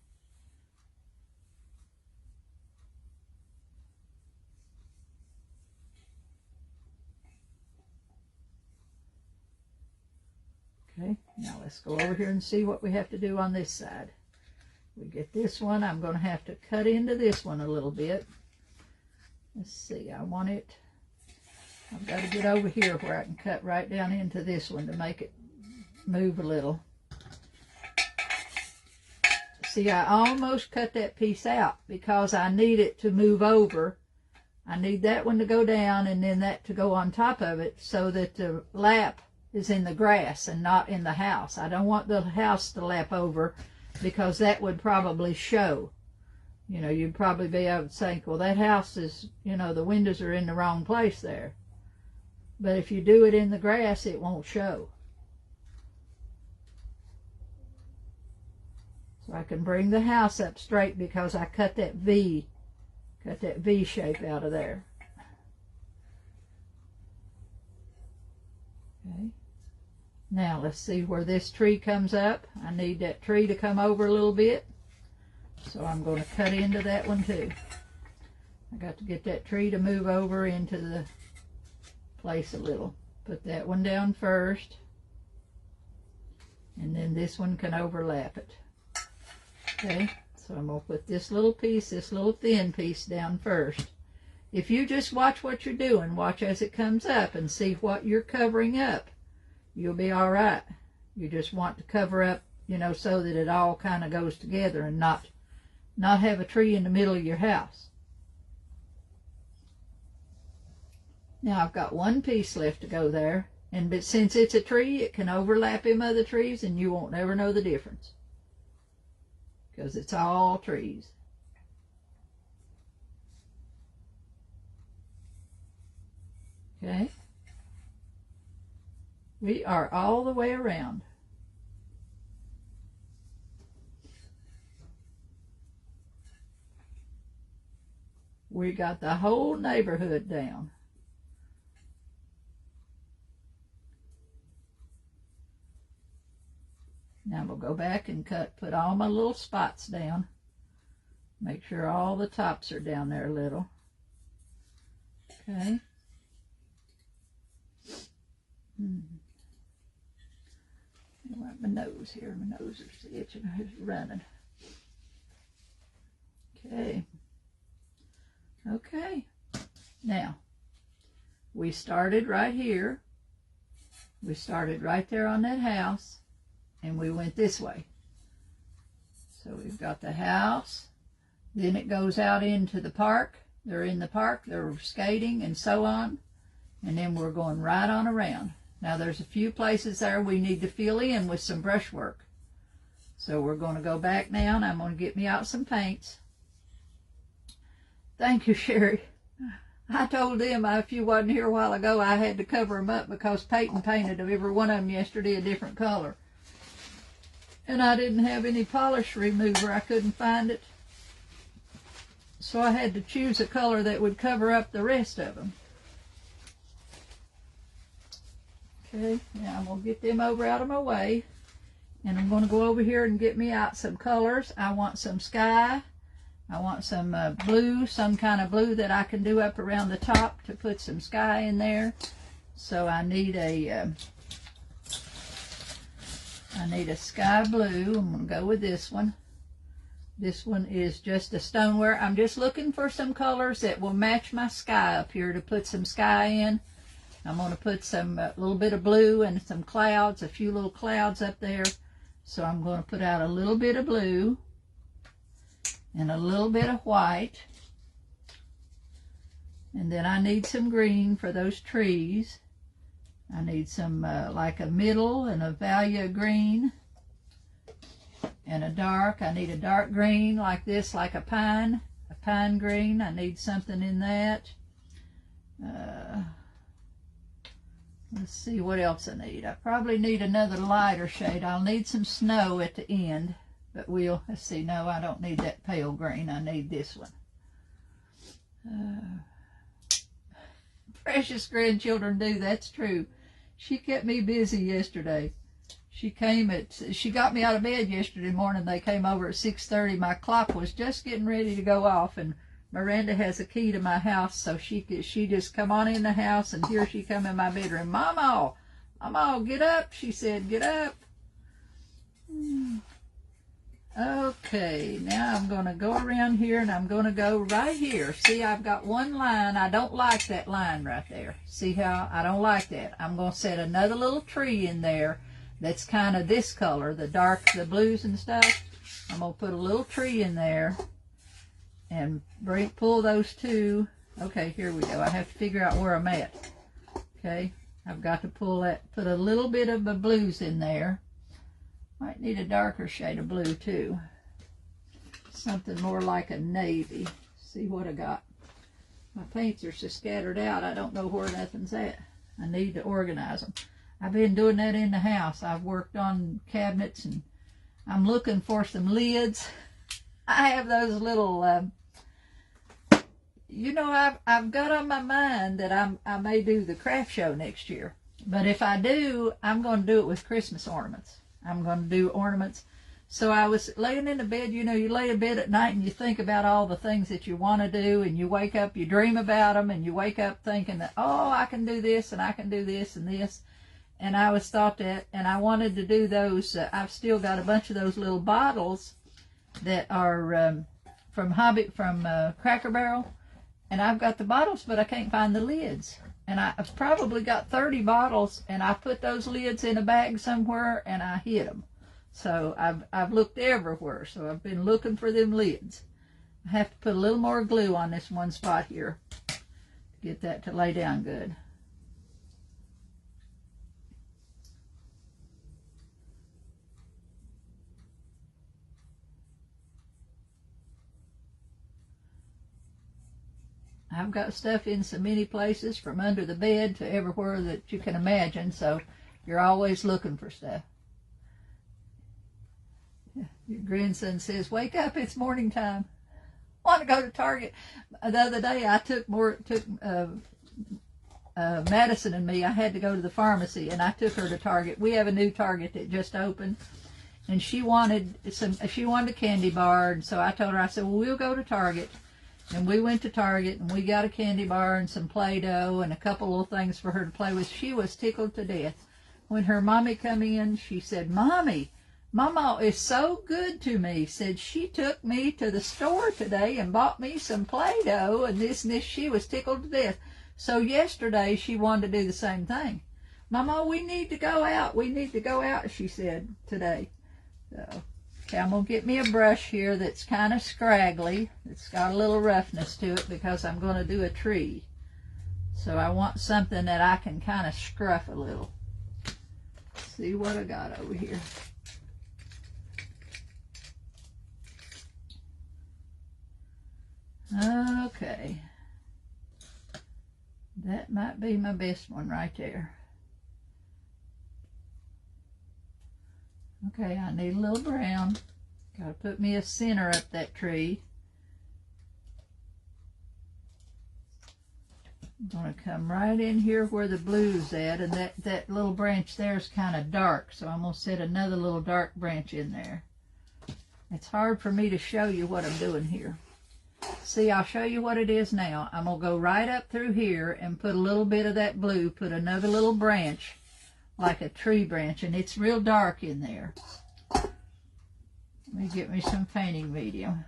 A: Okay, now let's go over here and see what we have to do on this side. We get this one, I'm going to have to cut into this one a little bit. Let's see, I want it, I've got to get over here where I can cut right down into this one to make it move a little. See, I almost cut that piece out because I need it to move over. I need that one to go down and then that to go on top of it so that the lap is in the grass and not in the house. I don't want the house to lap over because that would probably show. You know, you'd probably be able to think, well, that house is, you know, the windows are in the wrong place there. But if you do it in the grass, it won't show. So I can bring the house up straight because I cut that V shape out of there. Okay. Now let's see where this tree comes up. I need that tree to come over a little bit. So I'm going to cut into that one too. I got to get that tree to move over into the place a little. Put that one down first. And then this one can overlap it. Okay, so I'm going to put this little piece, this little thin piece down first. If you just watch what you're doing, watch as it comes up and see what you're covering up, you'll be all right. You just want to cover up, you know, so that it all kind of goes together and not have a tree in the middle of your house. Now I've got one piece left to go there, but since it's a tree, it can overlap in other trees and you won't ever know the difference because it's all trees. Okay. We are all the way around. We got the whole neighborhood down. Now we'll go back and put all my little spots down. Make sure all the tops are down there a little. Okay. I want my nose here. My nose is itching. It's running. Okay. Okay. Now, we started right here. We started right there on that house. And we went this way. So we've got the house, Then it goes out into the park. They're in the park, they're skating and so on. And then we're going right on around. Now there's a few places there we need to fill in with some brushwork. So we're going to go back now, and I'm going to get me out some paints. Thank you, Sherry. I told them if you wasn't here a while ago, I had to cover them up because Peyton painted every one of them yesterday a different color. And I didn't have any polish remover. I couldn't find it. So I had to choose a color that would cover up the rest of them. Okay, now I'm going to get them over out of my way. And I'm going to go over here and get me out some colors. I want some sky. I want some blue, some kind of blue that I can do up around the top to put some sky in there. So I need a sky blue. I'm going to go with this one. This one is just a stoneware. I'm just looking for some colors that will match my sky up here to put some sky in. I'm going to put some little bit of blue and some clouds, a few little clouds up there. So I'm going to put out a little bit of blue and a little bit of white. And then I need some green for those trees. I need some like a middle and a Valia green and a dark. I need a dark green like this, like a pine green. I need something in that. Let's see what else I need. I probably need another lighter shade. I'll need some snow at the end, but let's see. No, I don't need that pale green. I need this one. Precious grandchildren do, that's true. She kept me busy yesterday. She got me out of bed yesterday morning. They came over at 6:30. My clock was just getting ready to go off, and Miranda has a key to my house, so she just come on in the house, and here she come in my bedroom. Mama, get up, she said, get up. Okay, now I'm going to go around here, and I'm going to go right here. See, I've got one line. I don't like that line right there. See how I don't like that? I'm going to set another little tree in there that's kind of this color, the blues and stuff. I'm going to put a little tree in there and pull those two. Okay, here we go. I have to figure out where I'm at. Okay, I've got to put a little bit of the blues in there. Might need a darker shade of blue too. Something more like a navy. See what I got. My paints are so scattered out, I don't know where nothing's at. I need to organize them. I've been doing that in the house. I've worked on cabinets, and I'm looking for some lids. I have those little, I've got on my mind that I may do the craft show next year. But if I do, I'm going to do it with Christmas ornaments. I'm going to do ornaments. So I was laying in the bed, you lay in bed at night and you think about all the things that you want to do, and you wake up, you dream about them, and you wake up thinking that, oh, I can do this, and I can do this and this. And I always thought that, and I wanted to do those. I've still got a bunch of those little bottles that are from Cracker Barrel, and I've got the bottles, but I can't find the lids. And I've probably got 30 bottles, and I put those lids in a bag somewhere, and I hid them. So I've looked everywhere, so I've been looking for them lids. I have to put a little more glue on this one spot here to get that to lay down good. I've got stuff in so many places, from under the bed to everywhere that you can imagine, so you're always looking for stuff. Your grandson says, wake up, it's morning time. Want to go to Target. The other day I took Madison and me, I had to go to the pharmacy, and I took her to Target. We have a new Target that just opened, and she wanted a candy bar, and so I told her, I said, well, we'll go to Target. And we went to Target, and we got a candy bar and some Play-Doh and a couple little things for her to play with. She was tickled to death. When her mommy come in, she said, Mommy, Mama is so good to me. Said she took me to the store today and bought me some Play-Doh and this and this. She was tickled to death. So yesterday she wanted to do the same thing. Mama, we need to go out. We need to go out, she said today. So, Okay, I'm going to get me a brush here that's kind of scraggly. It's got a little roughness to it because I'm going to do a tree. So I want something that I can kind of scruff a little. See what I got over here. Okay. That might be my best one right there. Okay, I need a little brown. Got to put me a center up that tree. I'm going to come right in here where the blue's at, and that little branch there is kind of dark, so I'm going to set another little dark branch in there. It's hard for me to show you what I'm doing here. See, I'll show you what it is now. I'm going to go right up through here and put a little bit of that blue, put another little branch, like a tree branch, and it's real dark in there. Let me get me some painting medium.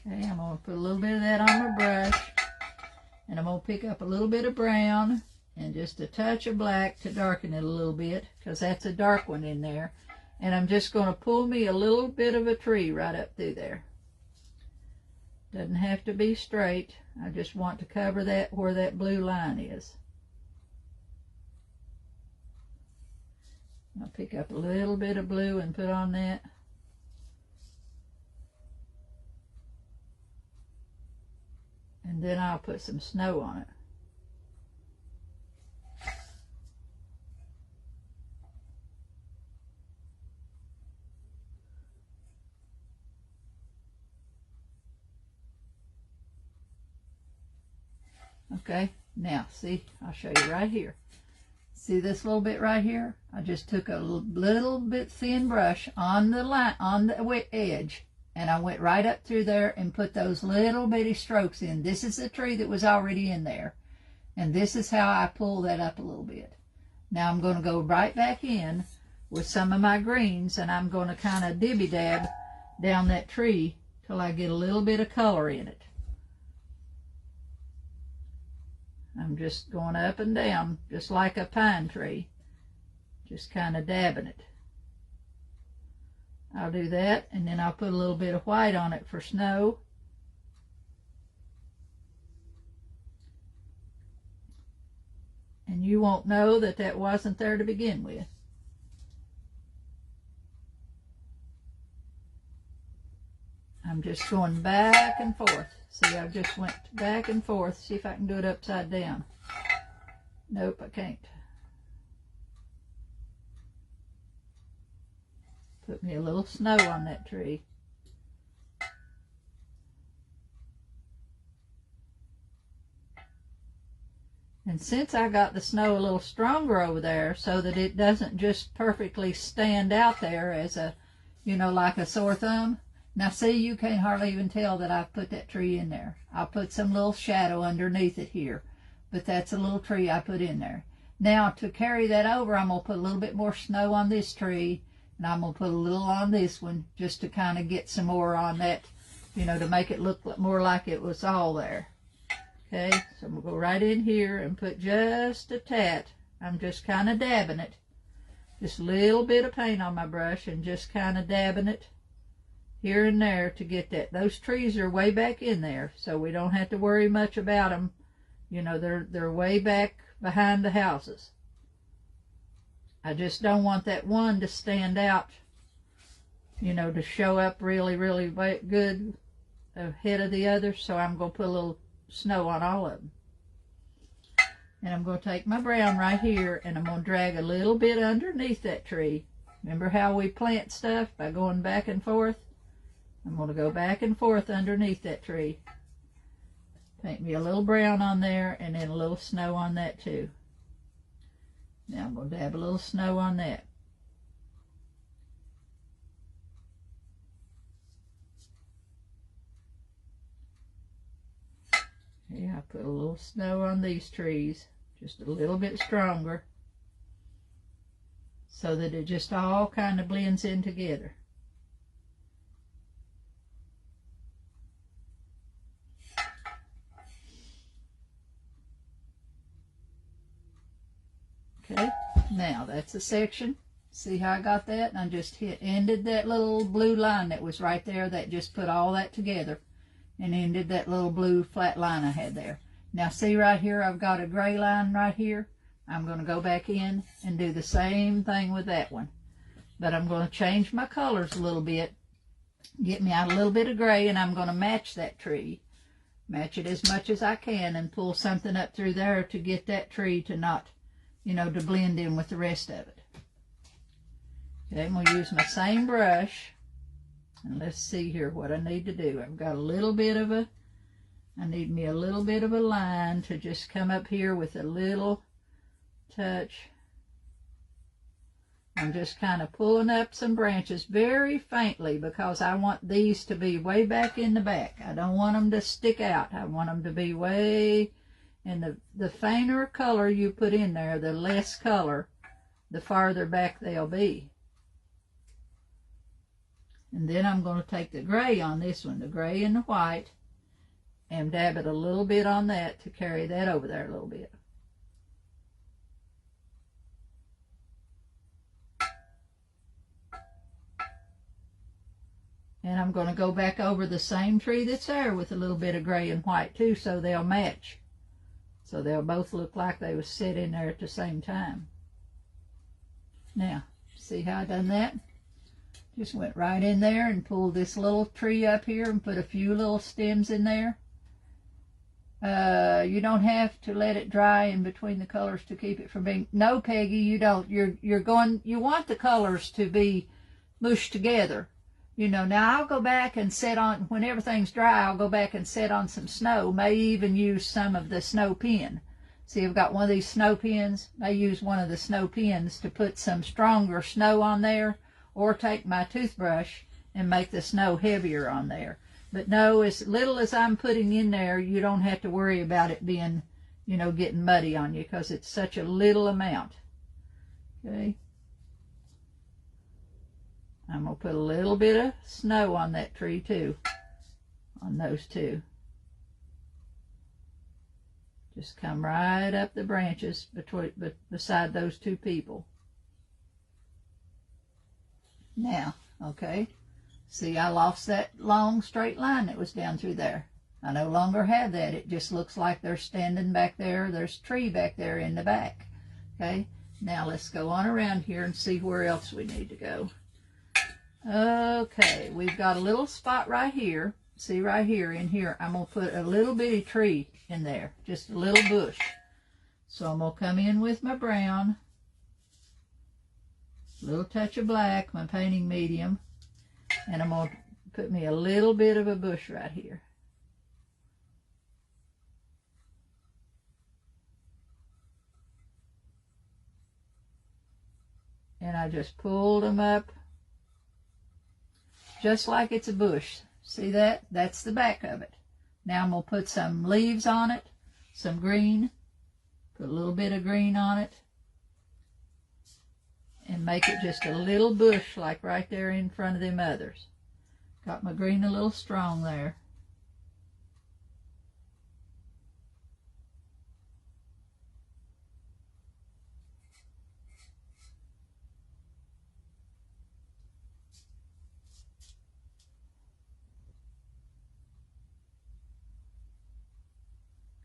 A: Okay, I'm going to put a little bit of that on my brush, and I'm going to pick up a little bit of brown and just a touch of black to darken it a little bit, because that's a dark one in there. And I'm just going to pull me a little bit of a tree right up through there. Doesn't have to be straight. I just want to cover that where that blue line is. I'll pick up a little bit of blue and put on that. And then I'll put some snow on it. Okay, now see, I'll show you right here. See this little bit right here? I just took a little bit thin brush on the line, on the edge, and I went right up through there and put those little bitty strokes in. This is the tree that was already in there, and this is how I pull that up a little bit. Now I'm going to go right back in with some of my greens, and I'm going to kind of dibby-dab down that tree till I get a little bit of color in it. I'm just going up and down, just like a pine tree, just kind of dabbing it. I'll do that, and then I'll put a little bit of white on it for snow. And you won't know that that wasn't there to begin with. I'm just going back and forth. See, I just went back and forth. See if I can do it upside down. Nope, I can't. Put me a little snow on that tree. And since I got the snow a little stronger over there so that it doesn't just perfectly stand out there as a, you know, like a sore thumb. Now see, you can't hardly even tell that I've put that tree in there. I'll put some little shadow underneath it here, but that's a little tree I put in there. Now to carry that over, I'm going to put a little bit more snow on this tree, and I'm going to put a little on this one just to kind of get some more on that, you know, to make it look more like it was all there. Okay, so I'm going to go right in here and put just a tad. I'm just kind of dabbing it. Just a little bit of paint on my brush and just kind of dabbing it here and there to get that. Those trees are way back in there, so we don't have to worry much about them. You know, they're way back behind the houses. I just don't want that one to stand out, you know, to show up really, really good ahead of the others, so I'm going to put a little snow on all of them. And I'm going to take my brown right here, and I'm going to drag a little bit underneath that tree. Remember how we plant stuff by going back and forth? I'm going to go back and forth underneath that tree. Paint me a little brown on there, and then a little snow on that too. Now I'm going to dab a little snow on that. Yeah, I put a little snow on these trees, just a little bit stronger, so that it just all kind of blends in together. Okay, Now that's a section. See how I got that? And I just ended that little blue line that was right there. That just put all that together and ended that little blue flat line I had there. Now see right here, I've got a gray line right here. I'm going to go back in and do the same thing with that one. But I'm going to change my colors a little bit. Get me out a little bit of gray, and I'm going to match that tree. Match it as much as I can and pull something up through there to get that tree to not, you know, to blend in with the rest of it. Okay, I'm going to use my same brush. And let's see here what I need to do. I've got a little bit of a, I need me a little bit of a line to just come up here with a little touch. I'm just kind of pulling up some branches very faintly because I want these to be way back in the back. I don't want them to stick out. I want them to be way, and the fainter color you put in there, the less color, the farther back they'll be. And then I'm going to take the gray on this one, the gray and the white, and dab it a little bit on that to carry that over there a little bit. And I'm going to go back over the same tree that's there with a little bit of gray and white too, so they'll match. So they'll both look like they was set in there at the same time. Now, see how I done that? Just went right in there and pulled this little tree up here and put a few little stems in there. You don't have to let it dry in between the colors to keep it from being... No, Peggy, you don't. You want the colors to be mushed together. You know, now I'll go back and set on, when everything's dry, I'll go back and set on some snow. May even use some of the snow pin. See, I've got one of these snow pins. May use one of the snow pins to put some stronger snow on there, or take my toothbrush and make the snow heavier on there. But no, as little as I'm putting in there, you don't have to worry about it being, you know, getting muddy on you, because it's such a little amount. Okay. I'm going to put a little bit of snow on that tree too, on those two. Just come right up the branches beside those two people. Now, okay, see, I lost that long straight line that was down through there. I no longer have that. It just looks like they're standing back there. There's a tree back there in the back. Okay, now let's go on around here and see where else we need to go. Okay, we've got a little spot right here. See right here, in here, I'm going to put a little bitty tree in there, just a little bush. So I'm going to come in with my brown, a little touch of black, my painting medium, and I'm going to put me a little bit of a bush right here. And I just pulled them up just like it's a bush. See that? That's the back of it. Now I'm going to put some leaves on it, some green, put a little bit of green on it, and make it just a little bush like right there in front of them others. Got my green a little strong there.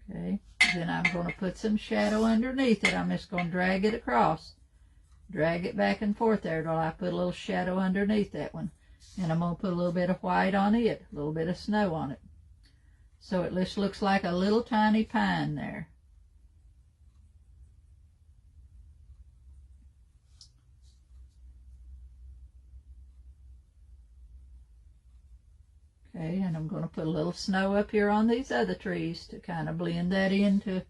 A: Okay, then I'm going to put some shadow underneath it. I'm just going to drag it across. Drag it back and forth there till I put a little shadow underneath that one. And I'm going to put a little bit of white on it, a little bit of snow on it. So it just looks like a little tiny pine there. Okay, and I'm going to put a little snow up here on these other trees to kind of blend that in, to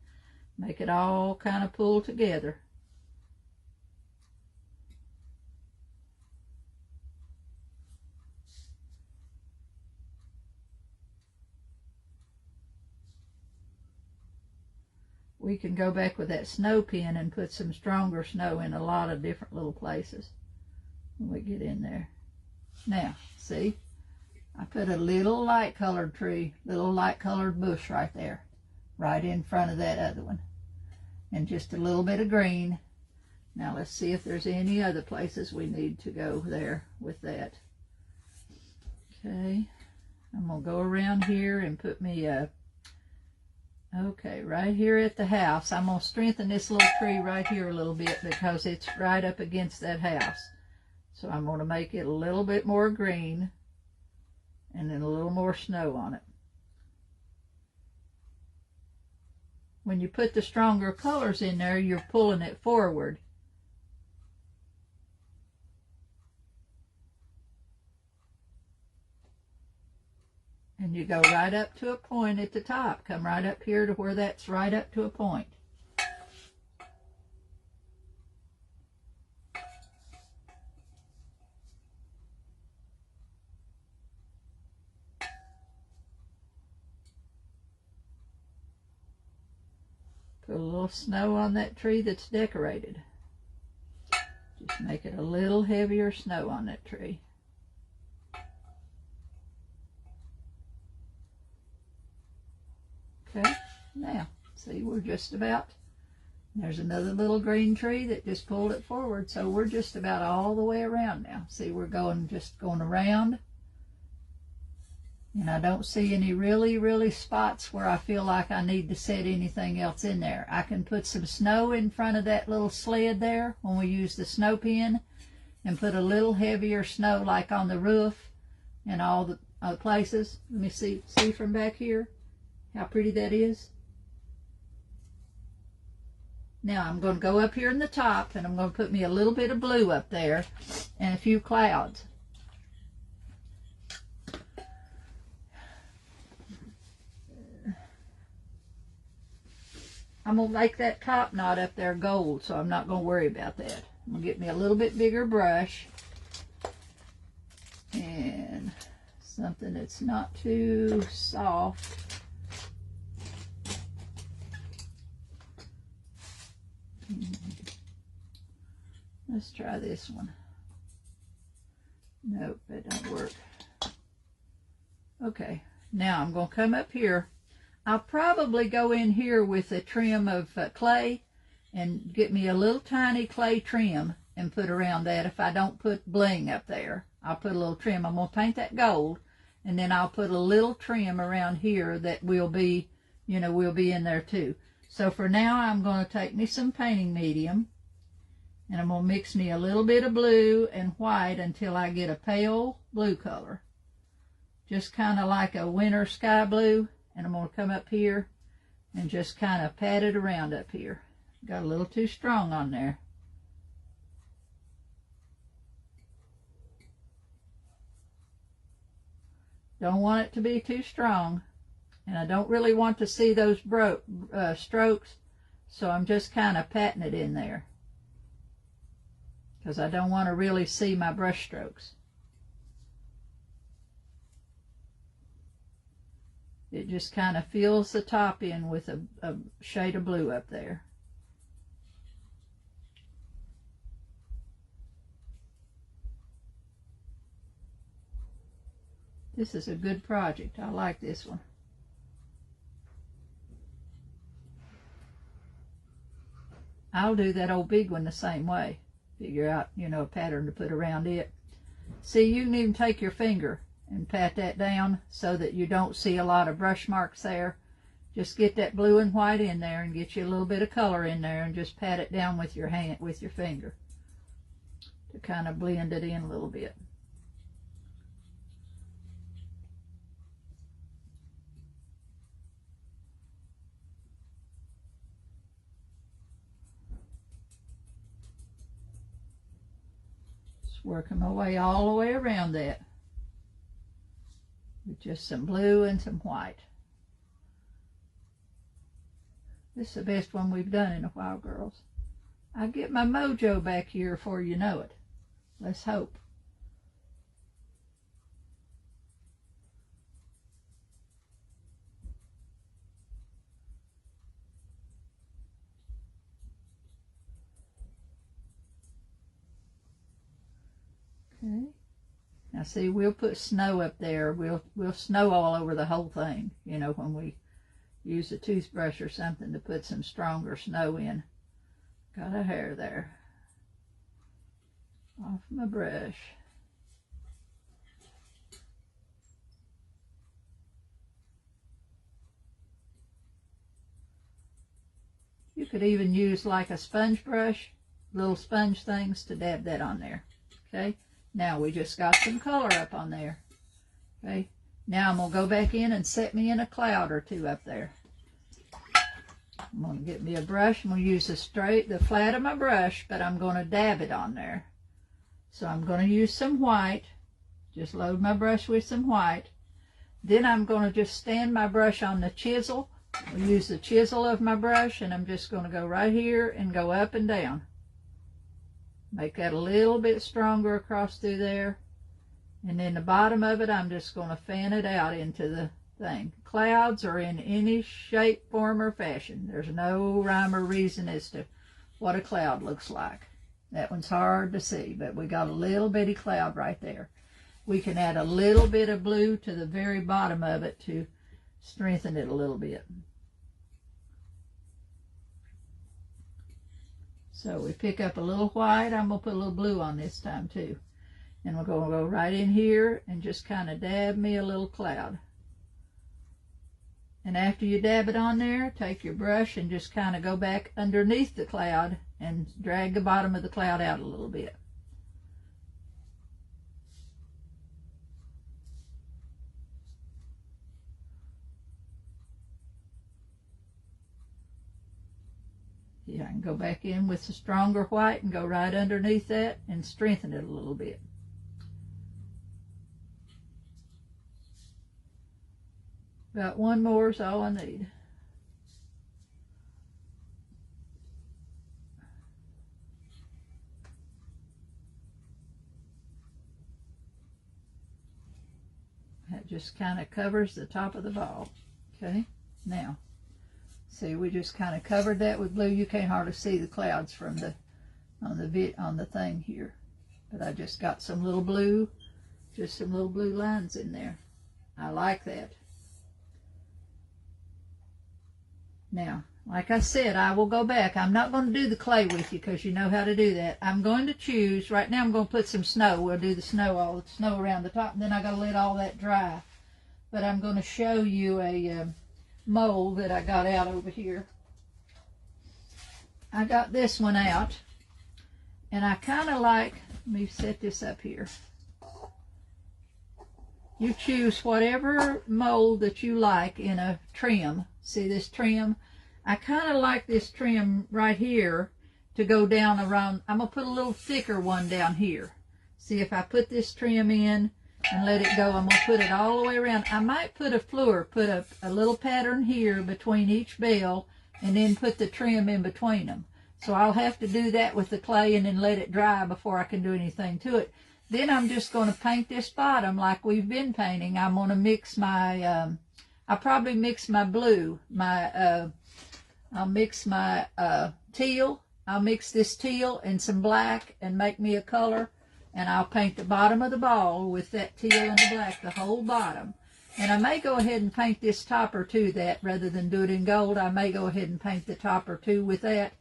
A: make it all kind of pull together. We can go back with that snow pin and put some stronger snow in a lot of different little places when we get in there. Now, see? I put a little light colored tree, little light colored bush right there, right in front of that other one. And just a little bit of green. Now let's see if there's any other places we need to go there with that. Okay, I'm going to go around here and put me a, okay, right here at the house. I'm going to strengthen this little tree right here a little bit because it's right up against that house. So I'm going to make it a little bit more green and then a little more snow on it. When you put the stronger colors in there, you're pulling it forward. And you go right up to a point at the top. Come right up here to where that's right up to a point. Put a little snow on that tree that's decorated. Just make it a little heavier snow on that tree. Okay, now, see, we're just about, there's another little green tree that just pulled it forward, so we're just about all the way around now. See, we're just going around, and I don't see any really spots where I feel like I need to set anything else in there. I can put some snow in front of that little sled there when we use the snow pin, and put a little heavier snow like on the roof and all the other places. Let me see from back here how pretty that is. Now I'm going to go up here in the top, and I'm going to put me a little bit of blue up there and a few clouds. I'm going to make that top knot up there gold, so I'm not going to worry about that. I'm going to get me a little bit bigger brush and something that's not too soft. Let's try this one. Nope, that don't work. Okay, now I'm going to come up here. I'll probably go in here with a trim of clay and get me a little tiny clay trim and put around that. If I don't put bling up there, I'll put a little trim. I'm going to paint that gold, and then I'll put a little trim around here that will be, will be in there too. So for now, I'm going to take me some painting medium, and I'm going to mix me a little bit of blue and white until I get a pale blue color. Just kind of like a winter sky blue. And I'm going to come up here and just kind of pat it around up here. Got a little too strong on there. Don't want it to be too strong. And I don't really want to see those strokes, so I'm just kind of patting it in there, because I don't want to really see my brush strokes. It just kind of fills the top in with a shade of blue up there. This is a good project. I like this one. I'll do that old big one the same way. Figure out, a pattern to put around it. See, you can even take your finger and pat that down so that you don't see a lot of brush marks there. Just get that blue and white in there and get you a little bit of color in there, and just pat it down with your hand, with your finger, to kind of blend it in a little bit. Just working my way all the way around that with just some blue and some white. This is the best one we've done in a while, girls. I'll get my mojo back here before you know it. Let's hope. Okay. Now see, we'll put snow up there. We'll snow all over the whole thing, when we use a toothbrush or something to put some stronger snow in. Got a hair there. off my brush. You could even use like a sponge brush, little sponge things to dab that on there. Okay, now we just got some color up on there. Okay, now I'm going to go back in and set me in a cloud or two up there. I'm going to get me a brush. I'm going to use the flat of my brush, but I'm going to dab it on there. So I'm going to use some white. Just load my brush with some white. Then I'm going to just stand my brush on the chisel. I'll use the chisel of my brush, and I'm just going to go right here and go up and down. Make that a little bit stronger across through there. And then the bottom of it, I'm just going to fan it out into the thing. Clouds are in any shape, form, or fashion. There's no rhyme or reason as to what a cloud looks like. That one's hard to see, but we got a little bitty cloud right there. We can add a little bit of blue to the very bottom of it to strengthen it a little bit. So we pick up a little white. I'm going to put a little blue on this time too. And we're going to go right in here and just kind of dab me a little cloud. And after you dab it on there, take your brush and just kind of go back underneath the cloud and drag the bottom of the cloud out a little bit. Yeah, I can go back in with the stronger white and go right underneath that and strengthen it a little bit. About one more is all I need. That just kind of covers the top of the ball. Okay, now, see, we just kind of covered that with blue. You can't hardly see the clouds from the on the thing here, but I just got some little blue, just some little blue lines in there. I like that. Now, like I said, I will go back. I'm not going to do the clay with you because you know how to do that. I'm going to choose, right now I'm going to put some snow. We'll do the snow, all the snow around the top, and then I got to let all that dry. But I'm going to show you a mold that I got out over here. I got this one out, and I kind of like, let me set this up here. You choose whatever mold that you like in a trim. See this trim? I kind of like this trim right here to go down around. I'm going to put a little thicker one down here. See, if I put this trim in and let it go, I'm going to put it all the way around. I might put a floor, put a little pattern here between each bell, and then put the trim in between them. So I'll have to do that with the clay and then let it dry before I can do anything to it. Then I'm just going to paint this bottom like we've been painting. I'm going to mix my, I'll probably mix my blue, I'll mix my teal. I'll mix this teal and some black and make me a color. And I'll paint the bottom of the ball with that teal and the black, the whole bottom. And I may go ahead and paint this topper to that rather than do it in gold. I may go ahead and paint the topper too with that.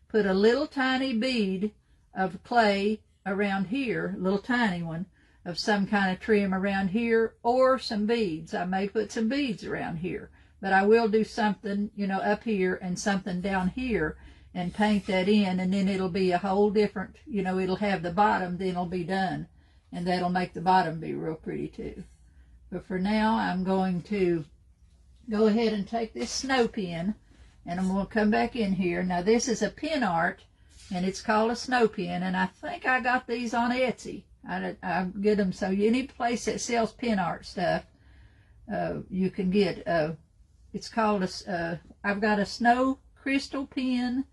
A: Put a little tiny bead of clay around here, a little tiny one, of some kind of trim around here, or some beads. I may put some beads around here, but I will do something, you know, up here and something down here and paint that in, and then it'll be a whole different, you know, it'll have the bottom, then it'll be done, and that'll make the bottom be real pretty too. But for now, I'm going to go ahead and take this snow pin, and I'm going to come back in here. Now this is a pin art, and it's called a snow pin, and I think I got these on Etsy. I get them, so any place that sells pin art stuff, you can get, it's called I've got a snow crystal pin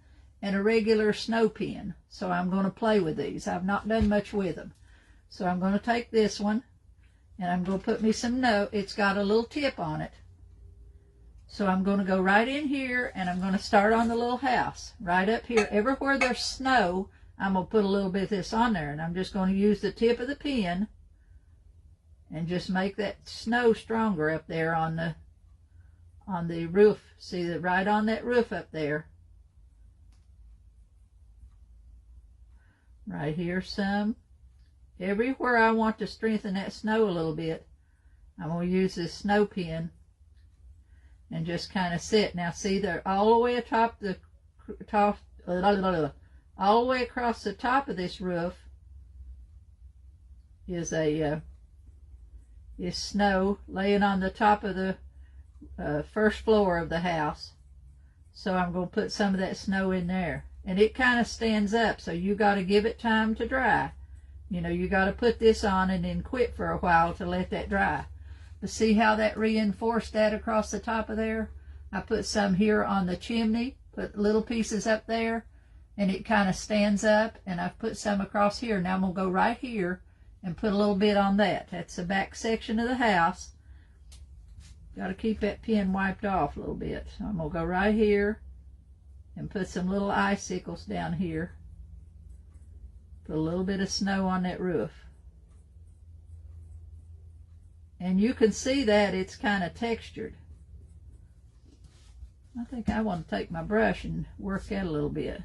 A: and a regular snow pin, so I'm going to play with these. I've not done much with them. So I'm going to take this one, and I'm going to put me some it's got a little tip on it. So I'm going to go right in here, and I'm going to start on the little house, right up here. Everywhere there's snow, I'm going to put a little bit of this on there, and I'm just going to use the tip of the pen and just make that snow stronger up there on the roof. See that right on that roof up there. Right here some, everywhere I want to strengthen that snow a little bit, I'm going to use this snow pin and just kind of sit. Now see, they're all the way atop the top, all the way across the top of this roof is is snow laying on the top of the first floor of the house. So I'm going to put some of that snow in there. And it kind of stands up, so you got to give it time to dry. You know, you got to put this on and then quit for a while to let that dry. But see how that reinforced that across the top of there? I put some here on the chimney, put little pieces up there, and it kind of stands up. And I've put some across here. Now I'm going to go right here and put a little bit on that. That's the back section of the house. Got to keep that pin wiped off a little bit. So I'm going to go right here and put some little icicles down here. Put a little bit of snow on that roof. And you can see that it's kind of textured. I think I want to take my brush and work that a little bit.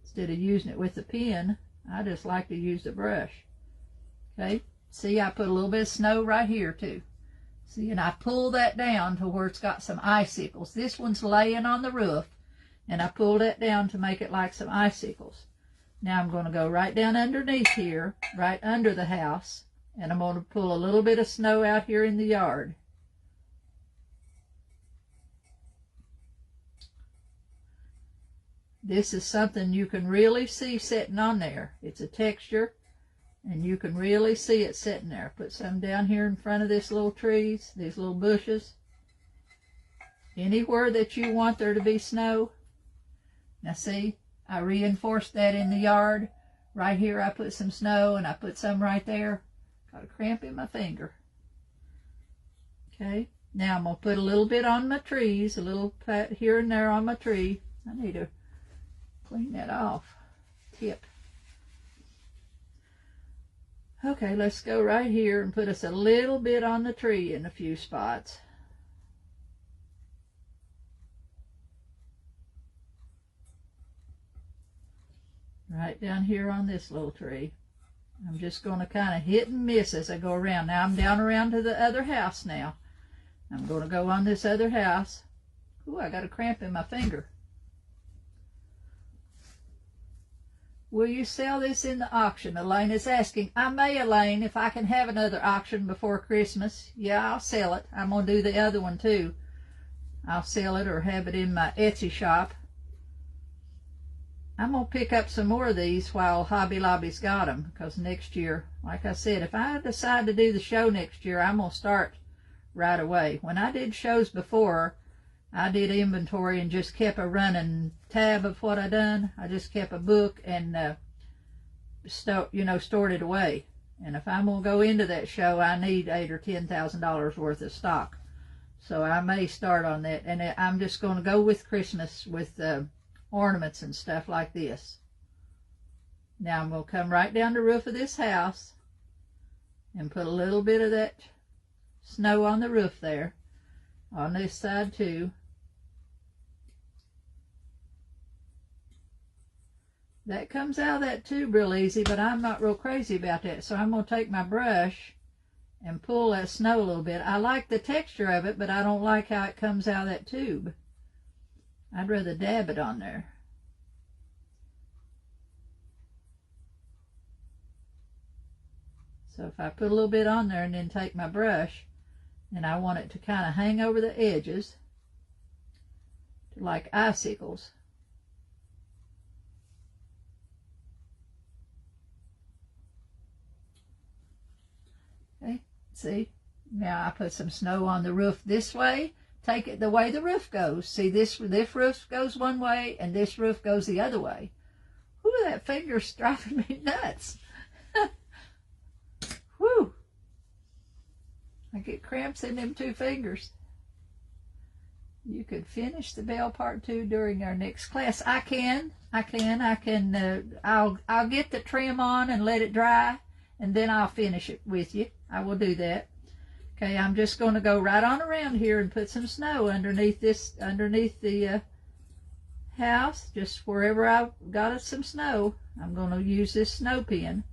A: Instead of using it with the pen, I just like to use the brush. Okay, see, I put a little bit of snow right here too. See, and I pull that down to where it's got some icicles. This one's laying on the roof, and I pull that down to make it like some icicles. Now I'm going to go right down underneath here, right under the house, and I'm going to pull a little bit of snow out here in the yard. This is something you can really see sitting on there. It's a texture, and you can really see it sitting there. Put some down here in front of this little trees, these little bushes. Anywhere that you want there to be snow. Now see, I reinforced that in the yard. Right here I put some snow, and I put some right there. Got a cramp in my finger. Okay, now I'm going to put a little bit on my trees, a little pat here and there on my tree. I need to clean that off. Tip. Okay, let's go right here and put us a little bit on the tree in a few spots. Right down here on this little tree. I'm just going to kind of hit and miss as I go around. Now I'm down around to the other house now. I'm going to go on this other house. Ooh, I got a cramp in my finger. Will you sell this in the auction? Elaine is asking. I may, Elaine, if I can have another auction before Christmas. Yeah, I'll sell it. I'm going to do the other one too. I'll sell it or have it in my Etsy shop. I'm going to pick up some more of these while Hobby Lobby's got them, because next year, like I said, if I decide to do the show next year, I'm going to start right away. When I did shows before, I did inventory and just kept a running tab of what I done. I just kept a book and stored it away. And if I'm gonna go into that show, I need $8,000 or $10,000 worth of stock. So I may start on that. And I'm just gonna go with Christmas with ornaments and stuff like this. Now I'm gonna come right down the roof of this house and put a little bit of that snow on the roof there, on this side too. That comes out of that tube real easy, but I'm not real crazy about that. So I'm going to take my brush and pull that snow a little bit. I like the texture of it, but I don't like how it comes out of that tube. I'd rather dab it on there. So if I put a little bit on there and then take my brush, and I want it to kind of hang over the edges like icicles. Okay, see, now I put some snow on the roof this way. Take it the way the roof goes. See, this roof goes one way and this roof goes the other way. Ooh, that finger's driving me nuts. Whew. I get cramps in them two fingers. You could finish the bell part 2 during our next class. I'll get the trim on and let it dry, and then I'll finish it with you. I will do that. Okay, I'm just going to go right on around here and put some snow underneath the house, just wherever I got some snow. I'm going to use this snow pen. And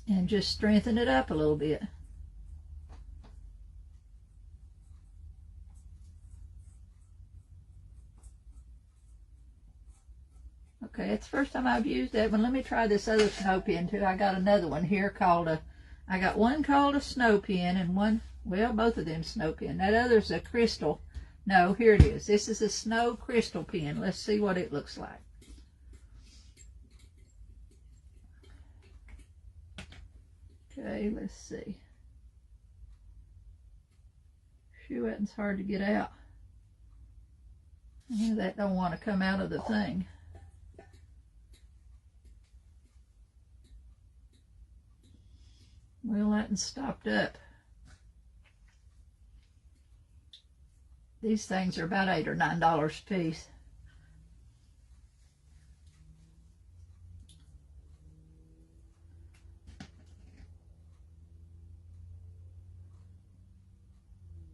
A: and just strengthen it up a little bit. Okay, it's the first time I've used that one. Let me try this other snow pin too. I got another one here called I got one called a snow pin and one, well, both of them snow pin. That other's a crystal. No, here it is. This is a snow crystal pin. Let's see what it looks like. Okay, let's see. Shoe, it's hard to get out. That don't want to come out of the thing. Well, that one's stopped up. These things are about $8 or $9 a piece.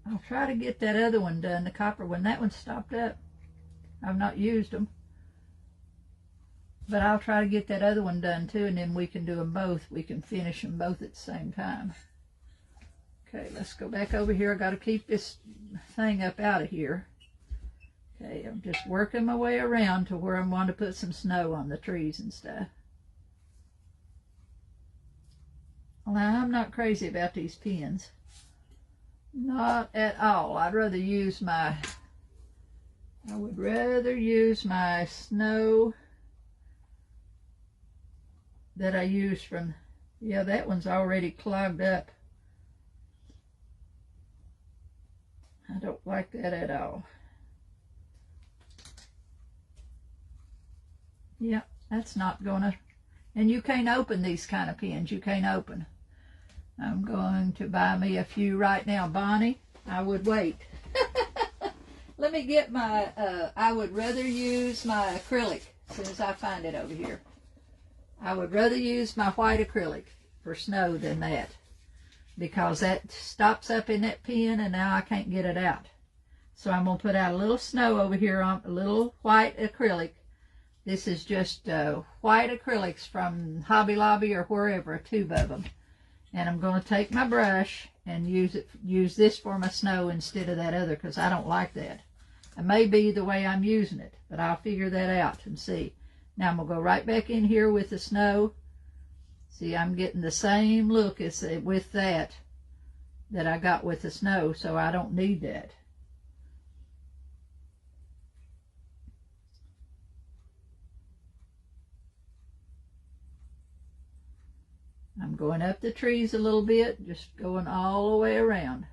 A: I'll try to get that other one done, the copper one. That one's stopped up. I've not used them. But I'll try to get that other one done too, and then we can do them both. We can finish them both at the same time. Okay, let's go back over here. I got to keep this thing up out of here. Okay, I'm just working my way around to where I want to put some snow on the trees and stuff. Now, I'm not crazy about these pins. Not at all. I would rather use my snow that I use from, yeah, that one's already clogged up. I don't like that at all. Yeah, that's not gonna, and you can't open these kind of pins. You can't open. I'm going to buy me a few right now, Bonnie. I would wait. Let me get my, I would rather use my acrylic as soon as I find it over here. I would rather use my white acrylic for snow than that, because that stops up in that pin and now I can't get it out. So I'm going to put out a little snow over here on a little white acrylic. This is just white acrylics from Hobby Lobby or wherever, a tube of them. And I'm going to take my brush and use this for my snow instead of that other, because I don't like that. It may be the way I'm using it, but I'll figure that out and see. Now I'm going to go right back in here with the snow. See, I'm getting the same look as with that I got with the snow, so I don't need that. I'm going up the trees a little bit, just going all the way around.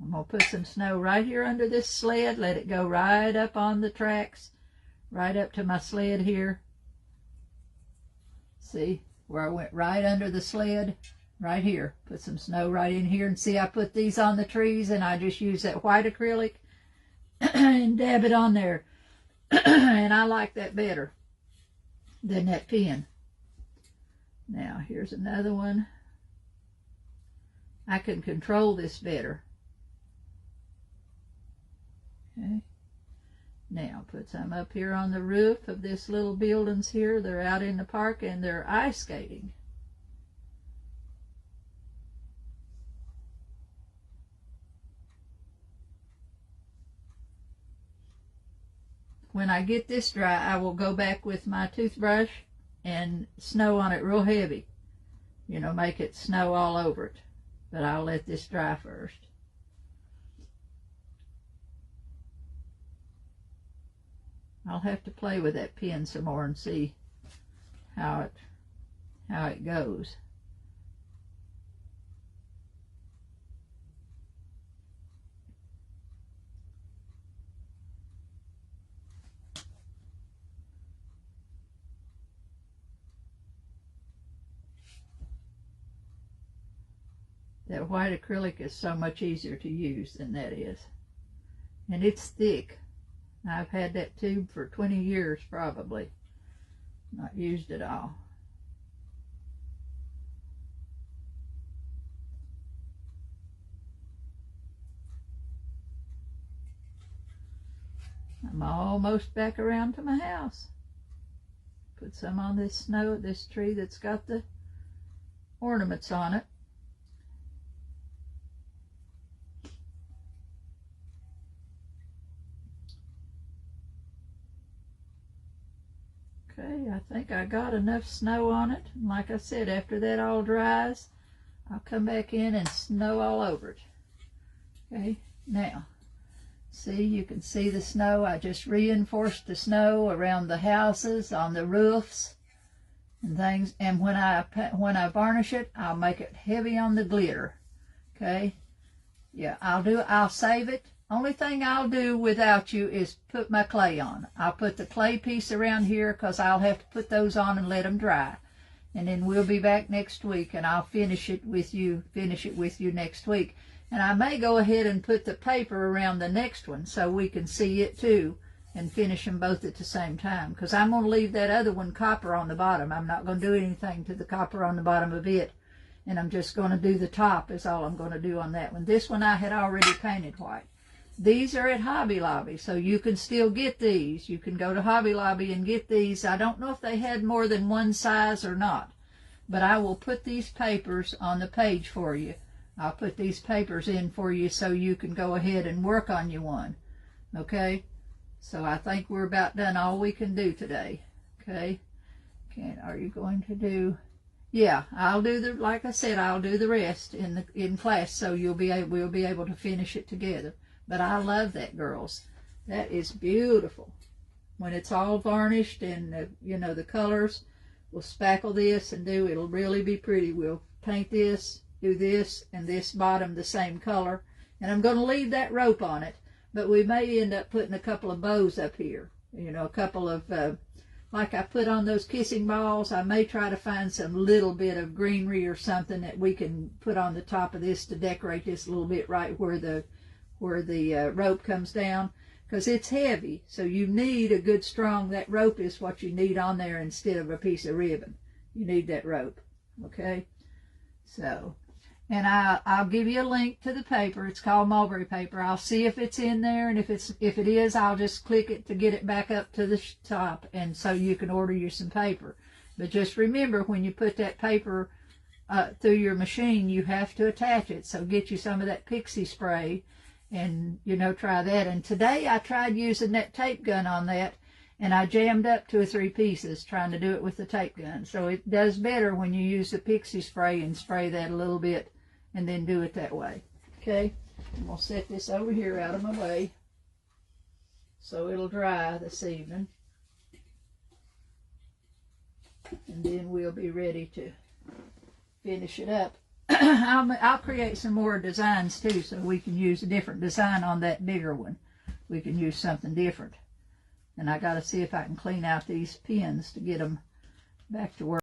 A: I'm going to put some snow right here under this sled, let it go right up on the tracks, right up to my sled here. See, where I went right under the sled, right here. Put some snow right in here, and see, I put these on the trees, and I just use that white acrylic and dab it on there. And I like that better than that pen. Now, here's another one. I can control this better. Okay. Now, put some up here on the roof of this little buildings here. They're out in the park and they're ice skating. When I get this dry, I will go back with my toothbrush and snow on it real heavy. You know, make it snow all over it. But I'll let this dry first. I'll have to play with that pen some more and see how it goes. That white acrylic is so much easier to use than that is. And it's thick. I've had that tube for 20 years probably. Not used it all. I'm almost back around to my house. Put some on this snow, this tree that's got the ornaments on it. Okay, I think I got enough snow on it. And like I said, after that all dries, I'll come back in and snow all over it. Okay, now, see, you can see the snow. I just reinforced the snow around the houses, on the roofs and things. And when I varnish it, I'll make it heavy on the glitter. Okay, yeah, I'll save it. Only thing I'll do without you is put my clay on. I'll put the clay piece around here because I'll have to put those on and let them dry. And then we'll be back next week and I'll finish it with you next week. And I may go ahead and put the paper around the next one so we can see it too and finish them both at the same time. Because I'm going to leave that other one copper on the bottom. I'm not going to do anything to the copper on the bottom of it. And I'm just going to do the top is all I'm going to do on that one. This one I had already painted white. These are at Hobby Lobby, so you can still get these. You can go to Hobby Lobby and get these. I don't know if they had more than one size or not, but I will put these papers on the page for you. I'll put these papers in for you so you can go ahead and work on you one. Okay? So I think we're about done all we can do today. Okay? Are you going to do... Yeah, I'll do the, like I said, I'll do the rest in class so we'll be able to finish it together. But I love that, girls. That is beautiful. When it's all varnished and, you know, the colors, we'll spackle this and it'll really be pretty. We'll paint this, do this, and this bottom the same color. And I'm going to leave that rope on it, but we may end up putting a couple of bows up here. You know, a couple of, like I put on those kissing balls, I may try to find some little bit of greenery or something that we can put on the top of this to decorate this a little bit right where the rope comes down, because it's heavy, so you need a good strong, that rope is what you need on there instead of a piece of ribbon. You need that rope. Okay, so, and I'll give you a link to the paper. It's called mulberry paper. I'll see if it's in there, and if it is, I'll just click it to get it back up to the top, and so you can order you some paper. But just remember, when you put that paper through your machine, you have to attach it, so get you some of that pixie spray and, you know, try that. And today I tried using that tape gun on that, and I jammed up 2 or 3 pieces trying to do it with the tape gun. So it does better when you use the pixie spray and spray that a little bit and then do it that way. Okay, I'm going to set this over here out of my way so it'll dry this evening. And then we'll be ready to finish it up. I'll create some more designs too, so we can use a different design on that bigger one. We can use something different. And I got to see if I can clean out these pins to get them back to work.